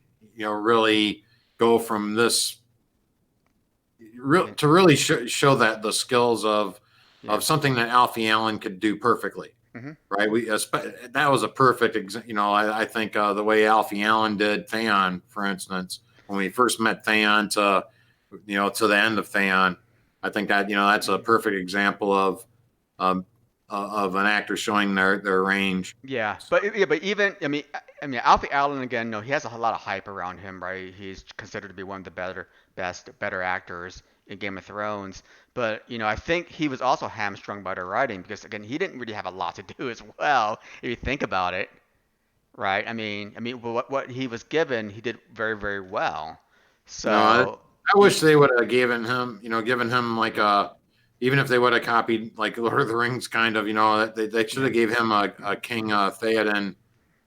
really go from this to really show that the skills of something that Alfie Allen could do perfectly. Mm-hmm. Right. That was a perfect I think the way Alfie Allen did Theon, for instance, when we first met Theon to the end of Theon. I think that that's a perfect example of an actor showing their range. Yeah, but even I mean Alfie Allen again. No, he has a lot of hype around him, right? He's considered to be one of the better actors in Game of Thrones. But I think he was also hamstrung by the writing because again he didn't really have a lot to do as well if you think about it, right? I mean what he was given, he did very very well. So. I wish they would have given him like even if they would have copied like Lord of the Rings kind of, they should have gave him a King Theoden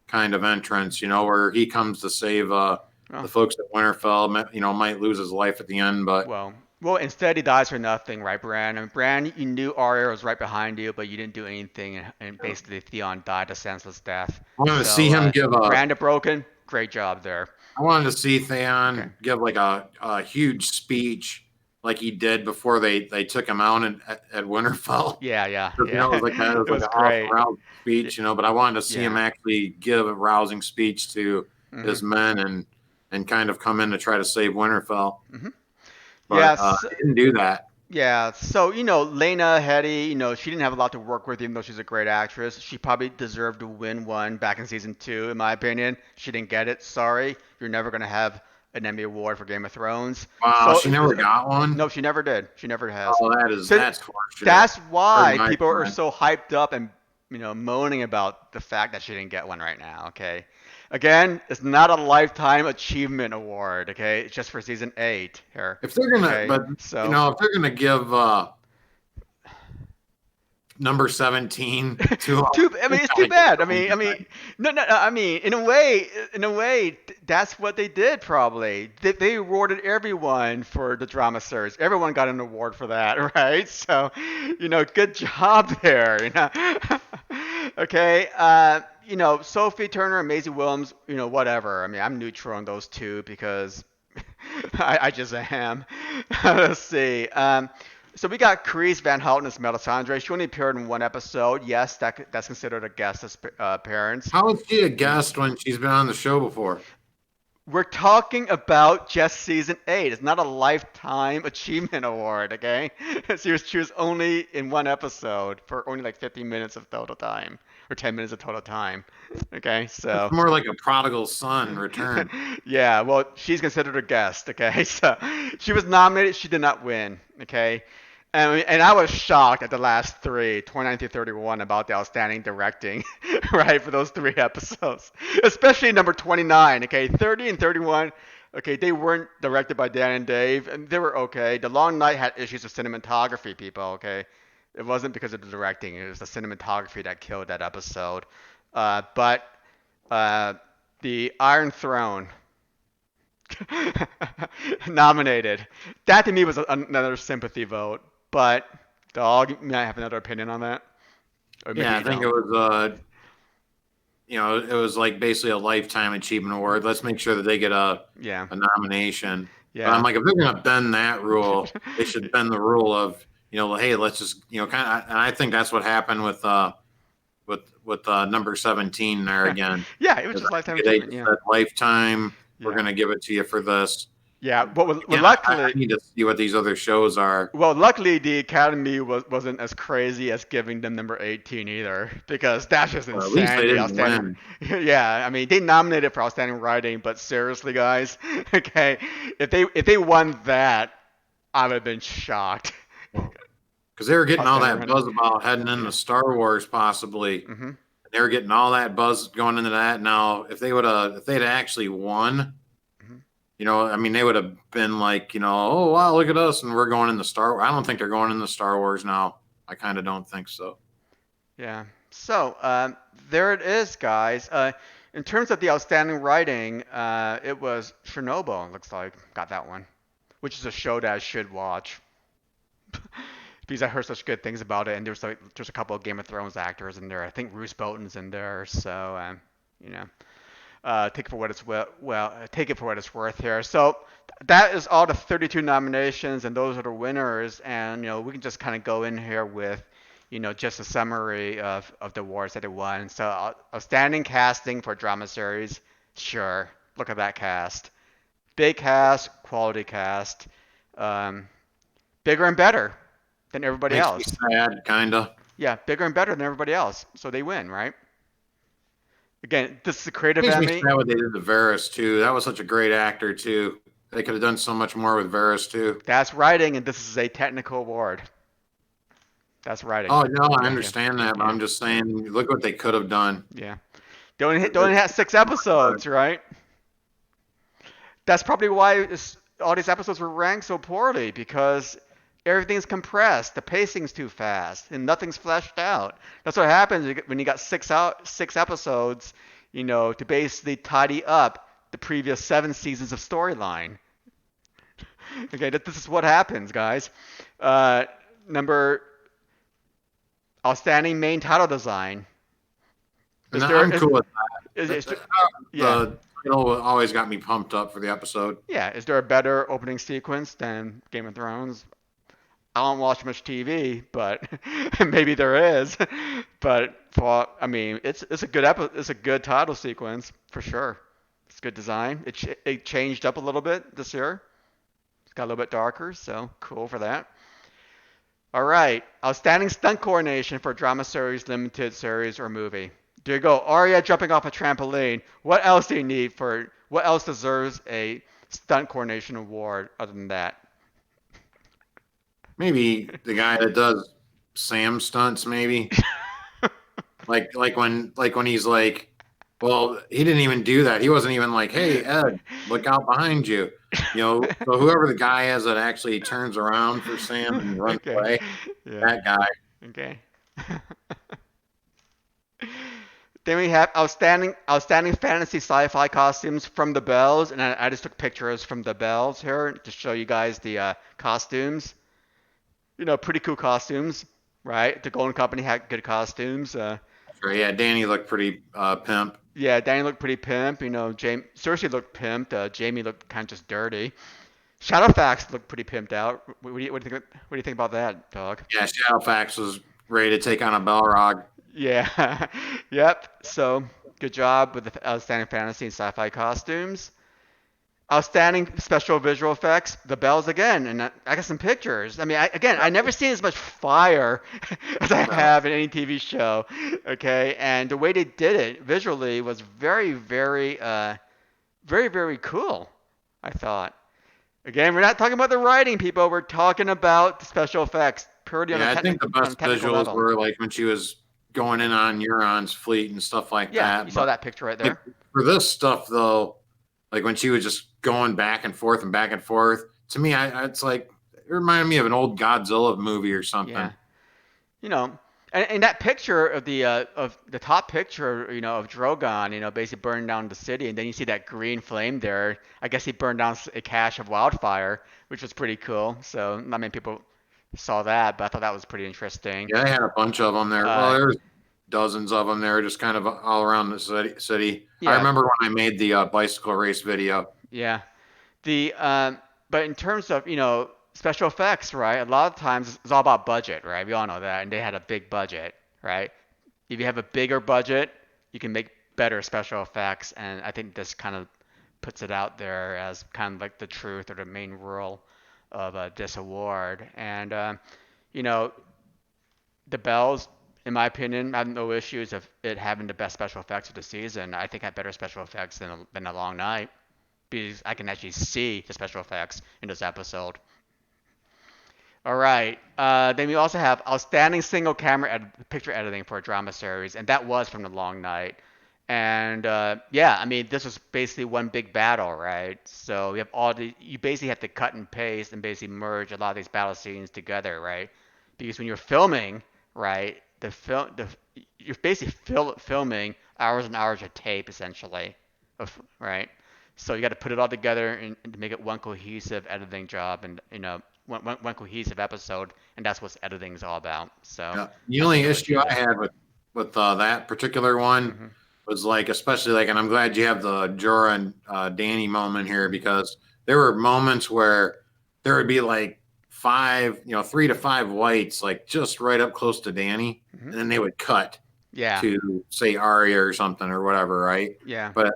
kind of entrance, where he comes to save the folks at Winterfell, might lose his life at the end, but well, instead he dies for nothing, right, Bran? And Bran, you knew Arya was right behind you, but you didn't do anything, and basically Theon died a senseless death. I wanted to see him give Bran the Broken, great job there. I wanted to see Theon give like a huge speech like he did before they took him out at Winterfell. Yeah. It was like that. It was like great. a rousing speech, but I wanted to see him actually give a rousing speech to his men and kind of come in to try to save Winterfell. Mm-hmm. But he didn't do that. Yeah, so Lena Headey, she didn't have a lot to work with, even though she's a great actress. She probably deserved to win one back in season 2, in my opinion. She didn't get it. Sorry, you're never gonna have an Emmy Award for Game of Thrones. Wow, she never got one. No, she never did. She never has. Oh, that's fortunate. That's why people are so hyped up and moaning about the fact that she didn't get one right now. Okay. Again, it's not a Lifetime Achievement Award, okay? It's just for season 8 here. If they're gonna, if they're gonna give number 17 to, it's too bad. I mean, no. I mean, in a way, that's what they did probably. They awarded everyone for the drama series. Everyone got an award for that, right? So, good job there. Okay. Sophie Turner and Maisie Williams, whatever. I mean, I'm neutral on those two because I just am. Let's see. So we got Carice Van Houten as Melisandre. She only appeared in one episode. Yes, that's considered a guest appearance. How is she a guest when she's been on the show before? We're talking about just season 8. It's not a Lifetime Achievement Award, okay? She was only in one episode for only like 50 minutes of total time. Or 10 minutes of total time. Okay, so it's more like a prodigal son return. Yeah, well, she's considered a guest. Okay, so she was nominated. She did not win. Okay, and I was shocked at the last 3, 29 through 31, about the outstanding directing, right, for those 3 episodes, especially number 29. Okay, 30 and 31 Okay, they weren't directed by Dan and Dave, and they were okay. The Long Night had issues with cinematography, people. Okay, it wasn't because of the directing; it was the cinematography that killed that episode. But uh, the Iron Throne nominated. That to me was another sympathy vote. But Dog, may I have another opinion on that? Or maybe Yeah, I you think don't. it was it was like basically a lifetime achievement award. Let's make sure that they get Yeah, a nomination. But I'm yeah. like, if they're gonna bend that rule, they should bend the rule of, hey, let's just, kind of. And I think that's what happened with number 17 there again. Yeah, it was Is just I lifetime think they achievement. just Yeah, said lifetime. We're yeah, gonna give it to you for this. yeah. But Well, again, I luckily, need to see what these other shows are. well, luckily the Academy wasn't as crazy as giving them number 18 either, because that's just At least they insanity. didn't Outstanding. win. Yeah, I mean they nominated for outstanding writing, but seriously, guys, okay, if they won that, I would have been shocked. Because they were getting all Outstanding that writing. buzz about heading into Yeah. Star Wars, possibly. Hmm. They were getting all that buzz going into that. Now, if they'd actually won, Hmm. I mean, they would have been like, oh wow, look at us, and we're going into Star Wars. I don't think they're going into Star Wars now. I kind of don't think so. Yeah. So there it is, guys. In terms of the outstanding writing, it was Chernobyl. It looks like got that one, which is a show that I should watch because I heard such good things about it. And there's a couple of Game of Thrones actors in there. I think Roose Bolton's in there. So you know, take it for what it's take it for what it's worth here. So that is all the 32 nominations, and those are the winners. And we can just kind of go in here with just a summary of the awards that it won. So outstanding casting for drama series, sure. Look at that cast. Big cast, quality cast, um, bigger and better than everybody Makes me else. sad, kind of. Yeah, bigger and better than everybody else. So they win, right? Again, this is a creative Makes me Emmy. sad what they did to Varys too. That was such a great actor too. They could have done so much more with Varys too. That's writing, and this is a technical award. That's writing. Oh no, I Yeah, yeah, understand that, but yeah, I'm just saying, look what they could have done. yeah. They only had 6 episodes, right? That's probably why all these episodes were ranked so poorly because everything's compressed, the pacing's too fast, and nothing's fleshed out. That's what happens when you got 6 episodes, to basically tidy up the previous 7 seasons of storyline. Okay, this is what happens, guys. Number outstanding main title design. And Is there I'm is, cool with is that. there, yeah. The title always got me pumped up for the episode. Yeah, is there a better opening sequence than Game of Thrones? I don't watch much TV, but maybe there is. But I mean, it's a it's a good title sequence for sure. It's good design. It changed up a little bit this year. It's got a little bit darker, so cool for that. All right, outstanding stunt coordination for drama series, limited series, or movie. There you go. Arya jumping off a trampoline. What else do you need for? What else deserves a stunt coordination award other than that? Maybe the guy that does Sam stunts, maybe like when he's like, well, he didn't even do that. He wasn't even like, hey Ed, look out behind you. So whoever the guy is that actually turns around for Sam and runs Okay. away, Yeah. that guy. Okay. Then we have outstanding fantasy sci-fi costumes from the Bells, and I just took pictures from the Bells here to show you guys the costumes. Pretty cool costumes, right? The Golden Company had good costumes. Sure, yeah, Danny looked pretty pimp. Yeah, Danny looked pretty pimp. Cersei looked pimped. Jamie looked kind of just dirty. Shadowfax looked pretty pimped out. What do you think about that, Dog? Yeah, Shadowfax was ready to take on a Balrog. Yeah. Yep. So good job with the outstanding fantasy and sci-fi costumes. Outstanding special visual effects. The bells again, and I got some pictures. I mean, I never seen as much fire as I have in any TV show. Okay, and the way they did it visually was very, very, very, very cool. I thought. Again, we're not talking about the writing, people. We're talking about the special effects, purely Yeah, I think the on a best technical visuals level. were like when she was going in on Euron's fleet and stuff like Yeah, that. you saw But that picture right like there. for this stuff though, like when she was just going back and forth and back and forth. To me, it's like it reminded me of an old Godzilla movie or something. Yeah. You know, and that picture of the top picture, of Drogon, basically burning down the city, and then you see that green flame there. I guess he burned down a cache of wildfire, which was pretty cool. So not many people saw that, but I thought that was pretty interesting. Yeah, they had a bunch of them there. Well, Uh, there was dozens of them there, just kind of all around the city. I yeah, remember when I made the bicycle race video. yeah. The but in terms of special effects, right? A lot of times it's all about budget, right? We all know that, and they had a big budget, right? If you have a bigger budget, you can make better special effects, and I think this kind of puts it out there as kind of like the truth or the main rule of this award. And you know, the Bells, in my opinion, I have no issues of it having the best special effects of the season. I think it had better special effects than a long night because I can actually see the special effects in this episode. All right. Then we also have outstanding single camera picture editing for a drama series, and that was from The Long Night. And yeah, I mean, this was basically one big battle, right? So you basically have to cut and paste and basically merge a lot of these battle scenes together, right? Because when you're filming, right, you're basically filming hours and hours of tape essentially, right? So you got to put it all together and to make it one cohesive editing job, and one cohesive episode, and that's what editing is all about. So Yeah. The I think only they really issue do I that. had with that particular one Hmm. was like, especially like, and I'm glad you have the Jorah and Danny moment here because there were moments where there would be like five, 3 to 5 whites, like just right up close to Danny, Hmm. and then they would cut Yeah, to say Arya or something or whatever, right? yeah. But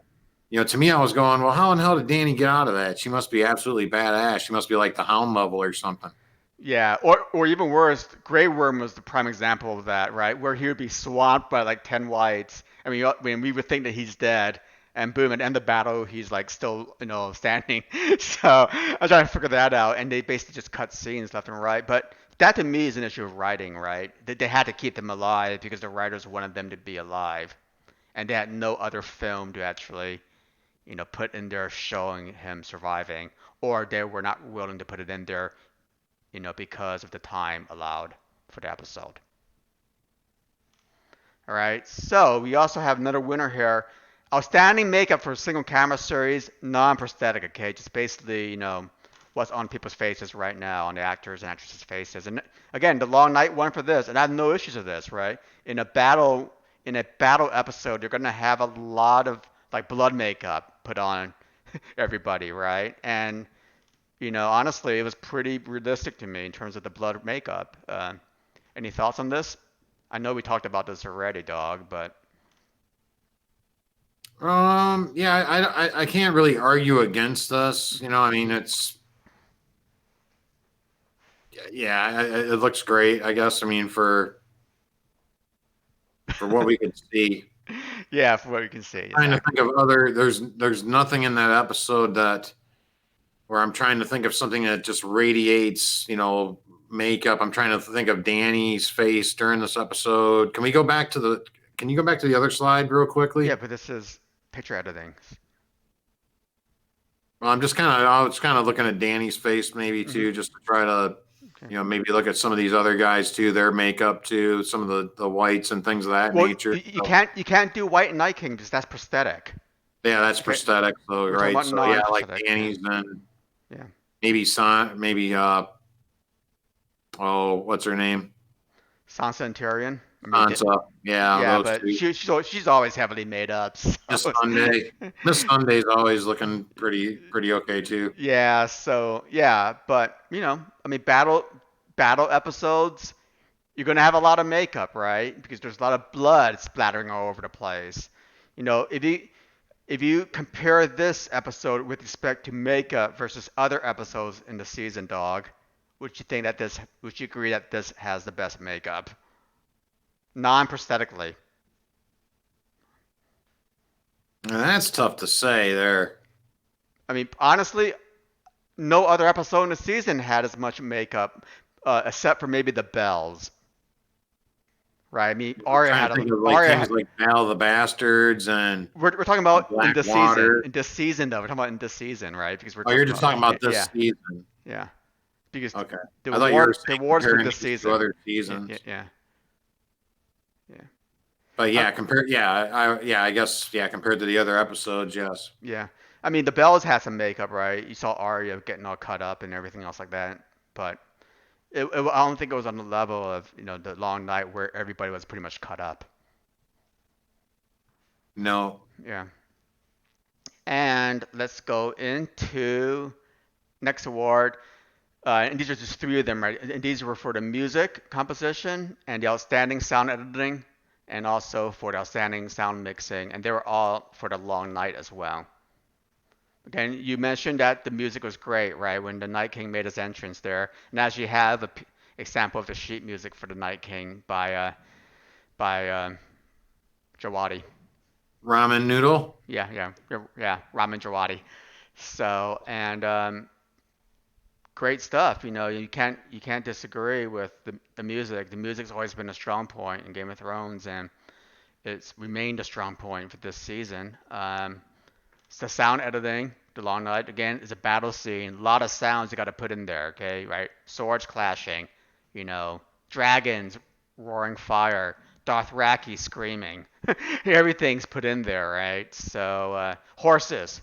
to me, I was going, well, how in hell did Danny get out of that? She must be absolutely badass. She must be like the Hound level or something. Yeah, or even worse, Grey Worm was the prime example of that, right? Where he would be swamped by like 10 whites. I mean, when we would think that he's dead, and boom, at the end of the battle, he's like still, standing. So I'm trying to figure that out, and they basically just cut scenes left and right. But that to me is an issue of writing, right? They had to keep them alive because the writers wanted them to be alive, and they had no other film to actually, put in there showing him surviving, or they were not willing to put it in there because of the time allowed for the episode. All right, so we also have another winner here. Outstanding makeup for a single camera series, non-prosthetic, okay? Just basically, what's on people's faces right now, on the actors and actresses' faces. And again, the Long Night won for this, and I have no issues with this, right? In a battle episode, you're gonna have a lot of like blood makeup put on everybody, right? And honestly, it was pretty realistic to me in terms of the blood makeup. Any thoughts on this? I know we talked about this already, Dog, but Yeah, I can't really argue against this. I mean, yeah, it looks great. I guess. I mean, for what we could see. yeah, from what we can see, Trying to exactly. think of other. There's nothing in that episode that where I'm trying to think of something that just radiates, makeup. I'm trying to think of Danny's face during this episode. Can you go back to the other slide real Yeah, quickly? but this is picture editing. Well, I was kind of looking at Danny's face maybe Hmm. too, just to try to, Okay. maybe look at some of these other guys too, their makeup too, some of the whites and things of that Well, nature. you So, can't do White and Night King because that's prosthetic. yeah, that's Okay, prosthetic though, we're talking right? about So yeah, like non-prosthetic. Yeah, Danny's then yeah. maybe oh, what's her name? Sansa and Tyrion. I mean, Sansa. Yeah, yeah, those but two. she's always heavily made up. So Miss Sunday. Miss Sunday's always looking pretty okay too. yeah, so yeah, but I mean, battle episodes, you're gonna have a lot of makeup, right? Because there's a lot of blood splattering all over the place. If you compare this episode with respect to makeup versus other episodes in the season, Dog, would you agree that this has the best makeup, non-prosthetically? And that's tough to say there. I mean, honestly, no other episode in the season had as much makeup, except for maybe the bells, right? I mean, I'm trying to think of like things like Battle of the Bastards and we're talking about in this Blackwater. season though. We're talking about in this season, right? Because we're Oh, you're just talking about this yeah, season. yeah. Because Okay. the I thought you were the saying awards for comparing this these to season. other Yeah, seasons. yeah, yeah. But yeah, I guess compared to the other episodes, yes. Yeah. I mean, the Bells had some makeup, right? You saw Arya getting all cut up and everything else like that. But I don't think it was on the level of, the long night where everybody was pretty much cut up. No. Yeah. And let's go into next award. And these are just three of them, right? And these were for the music composition and the outstanding sound editing, and also for the outstanding sound mixing. And they were all for the long night as well. Again, you mentioned that the music was great, right? When the Night King made his entrance there, and as you have a example of the sheet music for the Night King by Jawadi. Ramen noodle. Yeah, Ramen Jawadi. So and great stuff. You can't disagree with the music. The music's always been a strong point in Game of Thrones, and it's remained a strong point for this season. It's the sound editing. The Long Night again is a battle scene. A lot of sounds you got to put in there. Okay, right? Swords clashing, dragons roaring fire, Dothraki screaming. Everything's put in there, right? So horses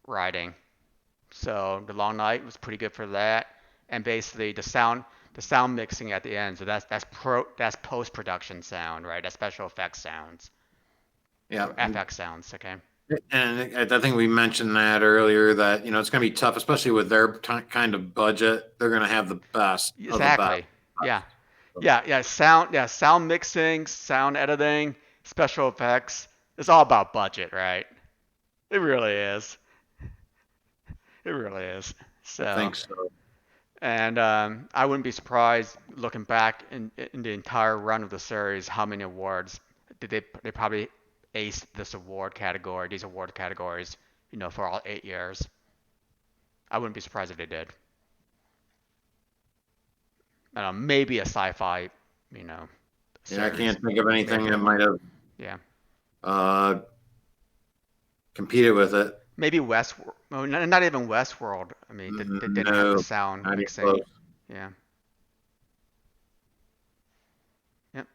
riding. So the Long Night was pretty good for that, and basically the sound mixing at the end. So that's post production sound, right? That's special effects sounds. Yeah. Or FX sounds. Okay. And I think we mentioned that earlier that it's going to be tough, especially with their kind of budget. They're going to have the best of the best. Exactly. Yeah. Sound mixing, sound editing, special effects. It's all about budget, right? It really is. It really is. I So, think so. and I wouldn't be surprised looking back in the entire run of the series how many awards did they probably aced these award categories, for all 8 years. I wouldn't be surprised if they did. I don't know, maybe a sci-fi, Yeah, I series. can't think of anything that might have Yeah. competed with it. Maybe Westworld. Well, not even Westworld. I mean, they didn't have the No, sound not even mixing. close. Yeah. Yep.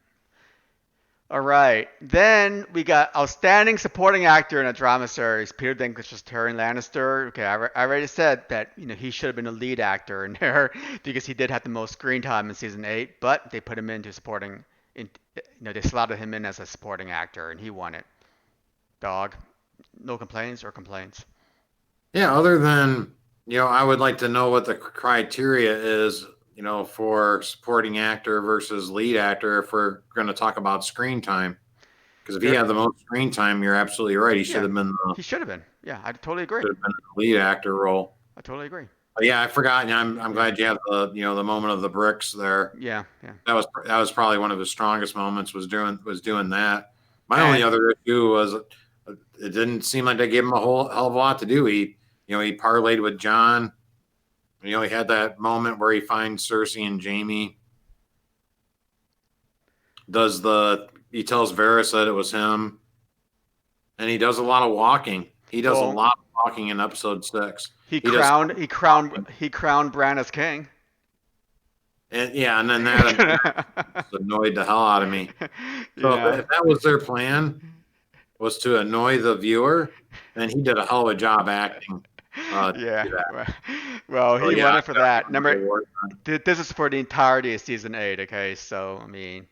All right. Then we got outstanding supporting actor in a drama series. Peter Dinklage was Tyrion Lannister. Okay, I already said that he should have been a lead actor in there because he did have the most screen time in season 8. But they put him into supporting. They slotted him in as a supporting actor, and he won it. Dog. No complaints or complaints? Yeah, other than, I would like to know what the criteria is, for supporting actor versus lead actor if we're going to talk about screen time. Because if he had the most screen time, you're absolutely right. He should have been He should have been. Yeah, I totally agree. should have been the lead actor role. I totally agree. But yeah, I forgot. And I'm glad you had the moment of the bricks there. Yeah. That was probably one of his strongest moments was doing that. My only other issue was it didn't seem like they gave him a whole hell of a lot to do. He parlayed with John. He had that moment where he finds Cersei and Jamie. He tells Varys that it was him, and he does a lot of walking. He does a lot of walking in episode 6. He crowned Bran as king. And then that annoyed the hell out of me. So if that was their plan, was to annoy the viewer, then he did a hell of a job acting. Well, he won it for that. This is for the entirety of season 8. Okay, so I mean,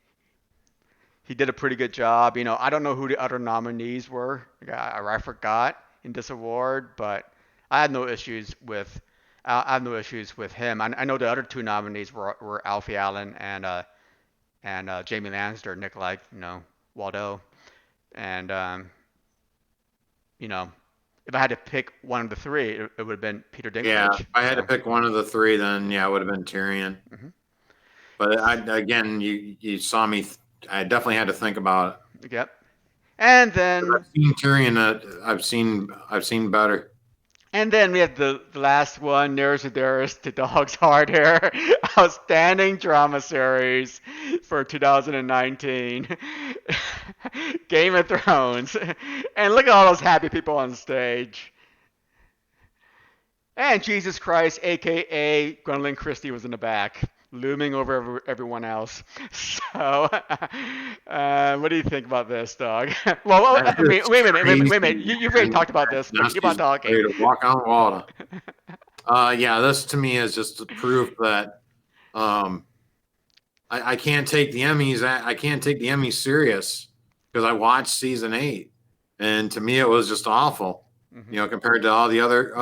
he did a pretty good job. I don't know who the other nominees were. I forgot in this award, but I had no issues with. I have no issues with him. I know the other two nominees were Alfie Allen and Jamie Lannister, Nick Waldo, and if I had to pick one of the three, it would have been Peter Dinklage. Yeah, if I had to pick one of the three, then it would have been Tyrion. Mm-hmm. But you saw me. I definitely had to think about it. Yep. And then I've seen Tyrion. I've seen better. And then we have the last one, Nearest to Dearest to Dog's Heart here. Outstanding drama series for 2019. Game of Thrones. And look at all those happy people on stage. And Jesus Christ, aka Gwendolyn Christie, was in the back, looming over everyone else. So, what do you think about this, Dog? Well, That I mean, is wait a minute, crazy. You've already talked about this, but keep on Dusty's talking. ready to walk on water. Yeah, this to me is just proof that um, I can't take the Emmys. I can't take the Emmys serious because I watched season 8, and to me it was just awful. Mm-hmm. You know, compared to all the other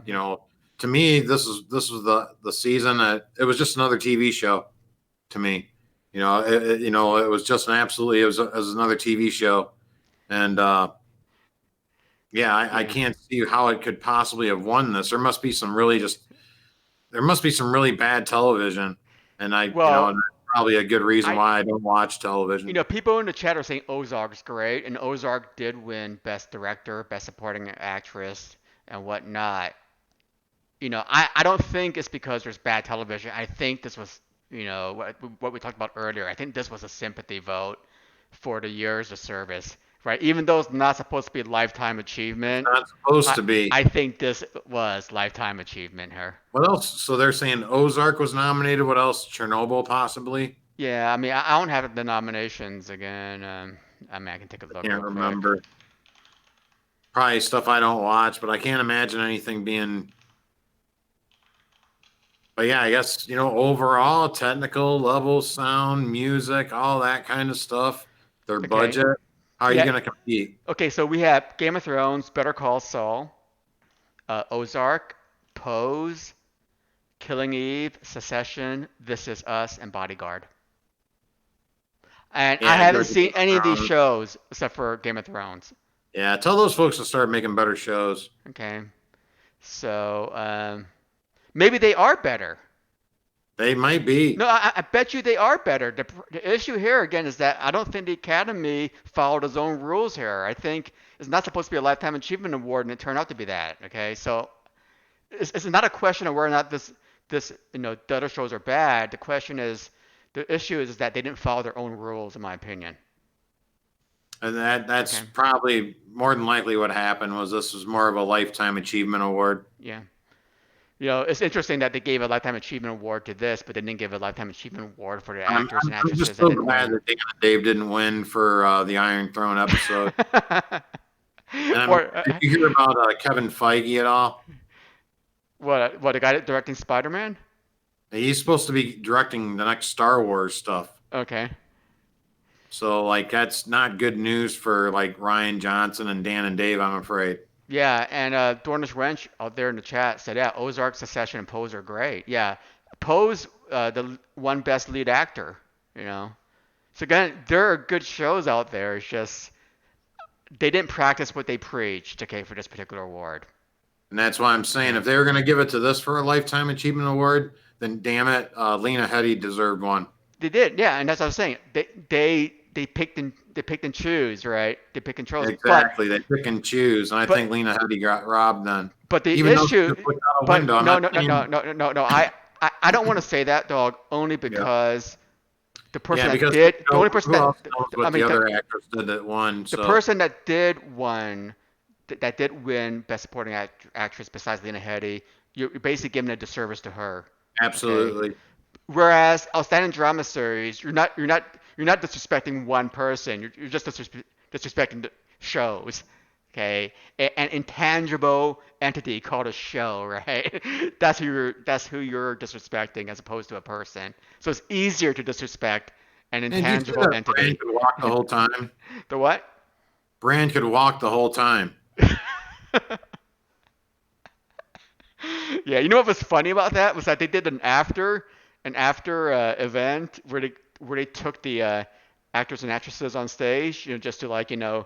you know, to me this was the season that it was just another TV show to me. You know, it was just an absolutely it was another TV show, and yeah, I can't see how it could possibly have won this. There must be some really bad television, and and that's probably a good reason why I don't watch television. People in the chat are saying Ozark's great, and Ozark did win Best Director, Best Supporting Actress, and whatnot. I don't think it's because there's bad television. I think this was, what we talked about earlier. I think this was a sympathy vote for the years of service, right? Even though it's not supposed to be lifetime achievement, It's not supposed to be. I think this was lifetime achievement here. What else? So they're saying Ozark was nominated. What else? Chernobyl, possibly. Yeah, I mean, I don't have the nominations again. I mean, I can take a look. Can't real remember. quick. Probably stuff I don't watch, but I can't imagine anything being. But yeah, I guess overall technical level, sound, music, all that kind of stuff. Their budget. How are you going to compete? Okay, so we have Game of Thrones, Better Call Saul, Ozark, Pose, Killing Eve, Secession, This Is Us, and Bodyguard. And I haven't seen any of these shows except for Game of Thrones. Yeah, tell those folks to start making better shows. Okay. So, maybe they are better. They might be. No, I bet you they are better. The issue here, again, is that I don't think the Academy followed its own rules here. I think it's not supposed to be a Lifetime Achievement Award, and it turned out to be that. Okay, so it's not a question of whether or not the other shows are bad. The issue is that they didn't follow their own rules, in my opinion. And that's probably more than likely what happened. This was more of a Lifetime Achievement Award. Yeah. It's interesting that they gave a Lifetime Achievement Award to this, but they didn't give a Lifetime Achievement Award for the actors and actresses. I'm just so glad that Dan and Dave didn't win for the Iron Throne episode. Did you hear about Kevin Feige at all? What, the guy directing Spider-Man? He's supposed to be directing the next Star Wars stuff. Okay. So, that's not good news for, Rian Johnson and Dan and Dave, I'm afraid. Yeah, and Dornish Wench out there in the chat said, yeah, Ozark, Secession, and Pose are great. Yeah, Pose, the one best lead actor, So again, there are good shows out there. It's just they didn't practice what they preached, for this particular award. And that's why I'm saying if they were going to give it to this for a Lifetime Achievement Award, then damn it, Lena Headey deserved one. They did, yeah, and that's what I was saying. They picked and choose, right? They pick and choose. Exactly, they pick and choose, and I think Lena Headey got robbed then. But the issue, no. I don't want to say that, Dog, only because the person that did, the only person that, the other actress did that won. The person that did win Best Supporting Actress besides Lena Headey, you're basically giving a disservice to her. Absolutely. Okay? Whereas Outstanding Drama Series, you're not disrespecting one person. You're just disrespecting the shows, okay? An intangible entity called a show, right? That's who you're disrespecting as opposed to a person. So it's easier to disrespect an intangible entity. Brand could walk the whole time. The what? Brand could walk the whole time. Yeah, you know what was funny about that was that they did an after event where they took the actors and actresses on stage, just to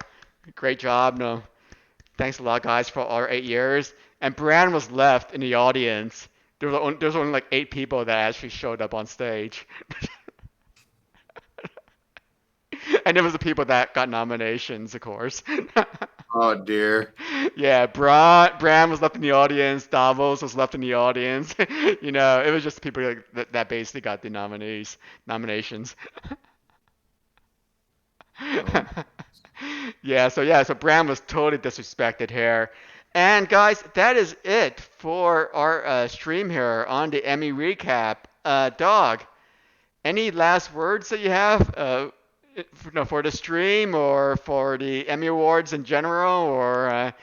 great job, thanks a lot guys for all 8 years. And Brand was left in the audience. There was only 8 people that actually showed up on stage. And it was the people that got nominations, of course. Oh dear. Yeah, Bram was left in the audience. Davos was left in the audience. It was just people like, that basically got the nominations. Oh, So Bram was totally disrespected here. And guys, that is it for our stream here on the Emmy recap. Dog, any last words that you have for the stream or for the Emmy Awards in general or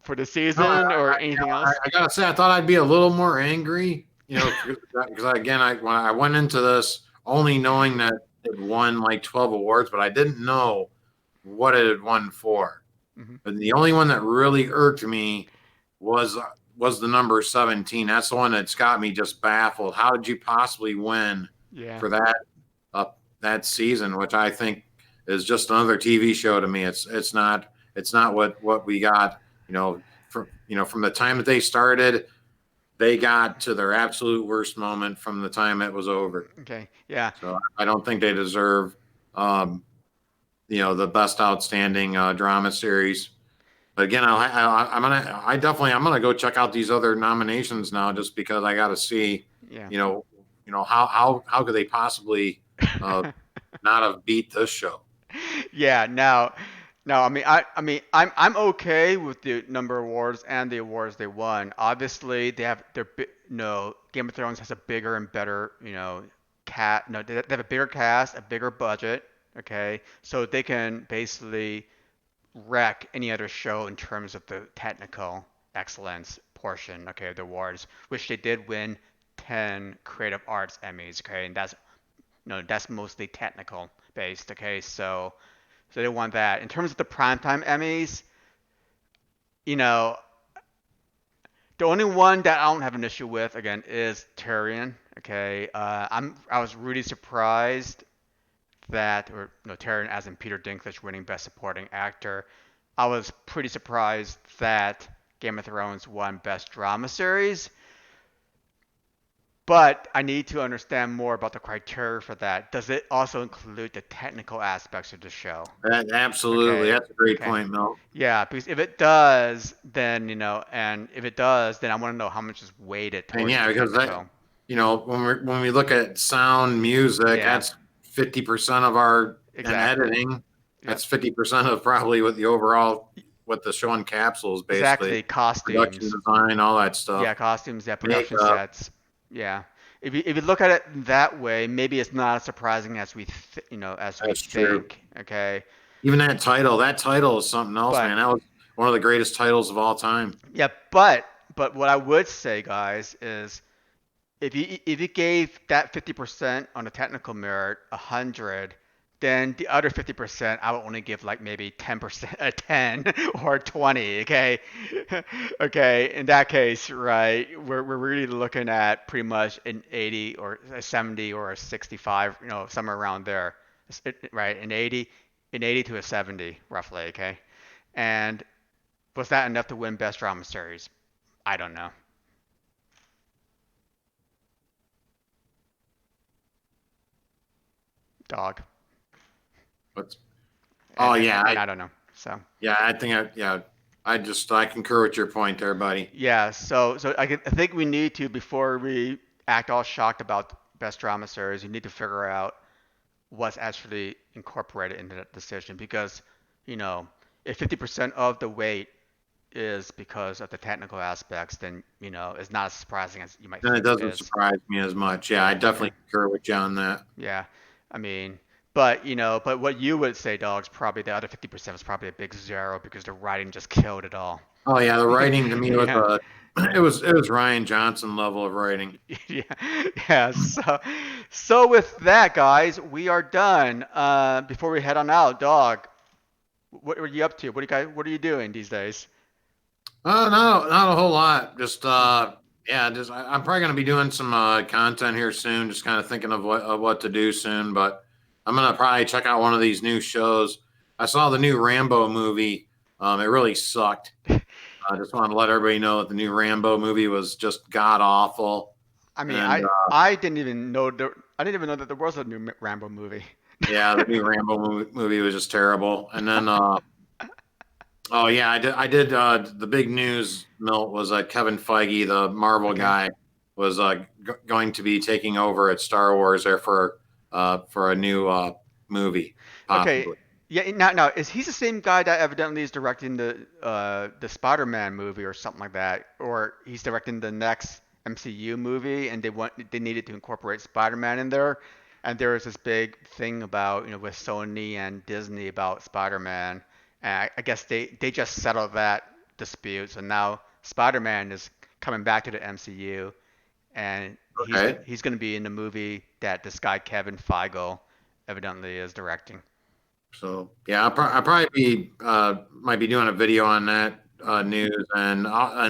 for the no, season or anything else? I gotta say, I thought I'd be a little more angry, because again, when I went into this only knowing that it won like 12 awards, but I didn't know what it had won for. Hmm. But the only one that really irked me was was the number 17. That's the one that's got me just baffled. How did you possibly win Yeah. for uh, that season, which I think is just another TV show to me. It's not what we got, from the time that they started, they got to their absolute worst moment from the time it was over. Okay. Yeah. So I don't think they deserve um, the best outstanding drama series. But again, I'm gonna go check out these other nominations now, just because I got to see, Yeah. how could they possibly uh, not have beat this show? Yeah. Now, I'm okay with the number of awards and the awards they won. Obviously, they have no, Game of Thrones has a bigger and better, cat. No, they have a bigger cast, a bigger budget. Okay, so they can basically wreck any other show in terms of the technical excellence portion. Okay, of the awards, which they did win 10 Creative Arts Emmys. Okay, and that's mostly technical based. Okay, so they won that. In terms of the primetime Emmys, you know, the only one that I don't have an issue with again is Tyrion. Okay, I was really surprised Tyrion as in Peter Dinklage winning Best Supporting Actor. I was pretty surprised that Game of Thrones won Best Drama Series. But I need to understand more about the criteria for that. Does it also include the technical aspects of the show? Absolutely, Okay. that's a great Okay. point, Mel. Yeah, because if it does, then and if it does, then I want to know how much is weighted And towards yeah, the because technical. when we look at sound, music, Yeah, that's 50% of our and exactly. editing. Yep. That's 50% of probably what the show encapsulates, basically Exactly. production Costumes. design, all that Yeah, stuff. costumes. Yeah, production Makeup. sets. Yeah. If you look at it that way, maybe it's not as surprising as as we That's true. think. Okay. Even that title is something else, But man. That was one of the greatest titles of all time. yeah, but what I would say, guys, is if you gave that 50% on the technical merit 100, then the other 50% I would only give like maybe 10%, a 10 or 20. Okay, okay. In that case, right, we're really looking at pretty much an 80 or a 70 or a 65, somewhere around there, right? An 80 to a 70 roughly. Okay, and was that enough to win best drama series? I don't know. Dog. But and oh and, yeah, and I don't know. So yeah, I concur with your point there, buddy. yeah, so I think we need to, before we act all shocked about best drama series, you need to figure out what's actually incorporated into that decision because you know if 50% of the weight is because of the technical aspects, then it's not as surprising as you might And it think it doesn't is. surprise me as much. Yeah, I Yeah, yeah, definitely concur with you on that. yeah. I mean, but what you would say, dogs, probably the other 50% was probably a big zero because the writing just killed it all. Oh yeah, the writing to me was Yeah. it was Ryan Johnson level of writing. Yeah, yeah. So with that, guys, we are done. Before we head on out, dog, what are you up to? What are you doing these days? Not a whole lot. Just yeah, I'm probably gonna be doing some content here soon. Just kind of thinking of what to do soon. But I'm gonna probably check out one of these new shows. I saw the new Rambo movie. It really sucked. I just want to let everybody know that the new Rambo movie was just god awful. I mean, And I didn't even know that there was a new Rambo movie. yeah, the new Rambo movie was just terrible. And then Oh yeah, I did. The big news, Milt, was Kevin Feige, the Marvel guy, was going to be taking over at Star Wars there for a new movie, Okay. possibly. Yeah. Now is he's the same guy that evidently is directing the Spider-Man movie or something like that, or he's directing the next MCU movie, and they needed to incorporate Spider-Man in there, and there was this big thing about with Sony and Disney about Spider-Man, and I guess they just settled that dispute, so now Spider-Man is coming back to the MCU, and Okay. he's going to be in the movie that this guy Kevin Feige evidently is directing. So yeah, I'll probably be might be doing a video on that news and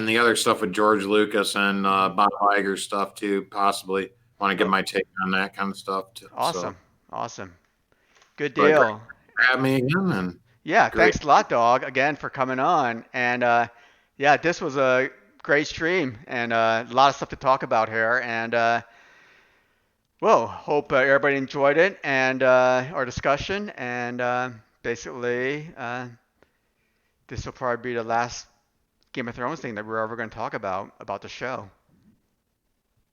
the other stuff with George Lucas and Bob Iger stuff too. Possibly want to give my take on that kind of stuff too. So, Awesome. Awesome. Good but great deal. to have me again and Yeah, great. thanks a lot, Dog, again for coming on. And yeah, this was a great stream and a lot of stuff to talk about here. And well, hope everybody enjoyed it and our discussion. And basically, this will probably be the last Game of Thrones thing that we're ever going to talk about the show.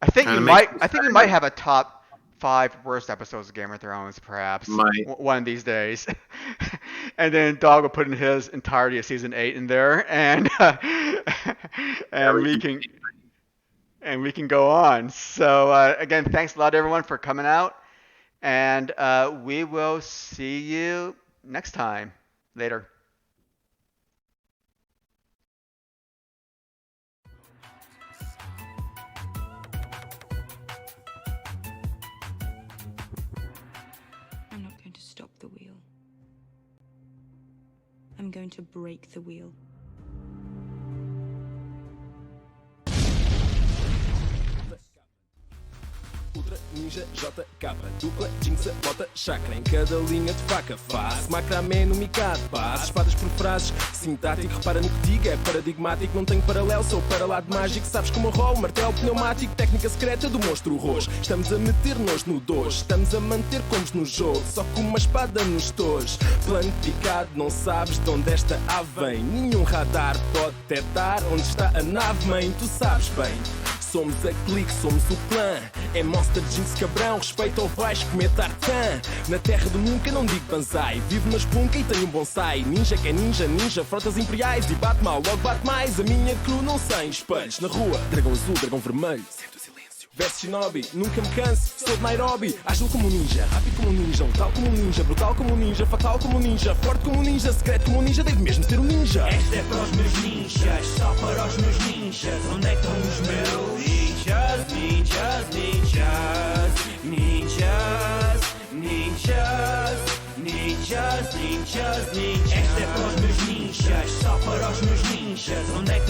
Kind of makes me I think we sad. might have a top 5 worst episodes of Game of Thrones, perhaps Might. one of these days. And then Dog will put in his entirety of season 8 in there, and Yeah, and we can go on. So again, thanks a lot everyone for coming out, and we will see you next time. Later. I'm not going to stop the wheel. I'm going to break the wheel. Ultra Ninja JK, dupla jinxa, bota chakra em cada linha de faca. Faz macramé no micado, base espadas por frases. Sintático, repara no que digo, é paradigmático, não tem paralelo. Sou para lá de mágico, sabes como rolo, martelo pneumático, técnica secreta do monstro roxo. Estamos a meter-nos no dojo, estamos a manter combos no jogo, só com uma espada nos tojos. Plano picado, não sabes de onde esta ave vem. Nenhum radar pode detectar onde está a nave, mãe, tu sabes bem. Somos a clique, somos o clã. É Monster Jinx cabrão, respeito ao baixo, comer tartan. Na terra do nunca não digo banzai. Vivo na espunca e tenho um bonsai. Ninja que é ninja, ninja, frotas imperiais. E bate mal, logo bate mais. A minha crew não sem espelhos. Na rua, dragão azul, dragão vermelho. Sento o silêncio. Verso shinobi, nunca me canso. Sou de Nairobi, ágil como um ninja. Rápido como um ninja, letal como um ninja. Brutal como um ninja, fatal como um ninja. Forte como um ninja, secreto como um ninja. Devo mesmo ser um ninja. Esta é para os meus ninjas, só para os meus ninjas. Onde é que estão os meus ninjas? Ninjas, ninjas, ninjas, ninjas, ninjas, ninjas, ninjas. Esta é para os meus ninjas, só para os meus ninjas. Onde é que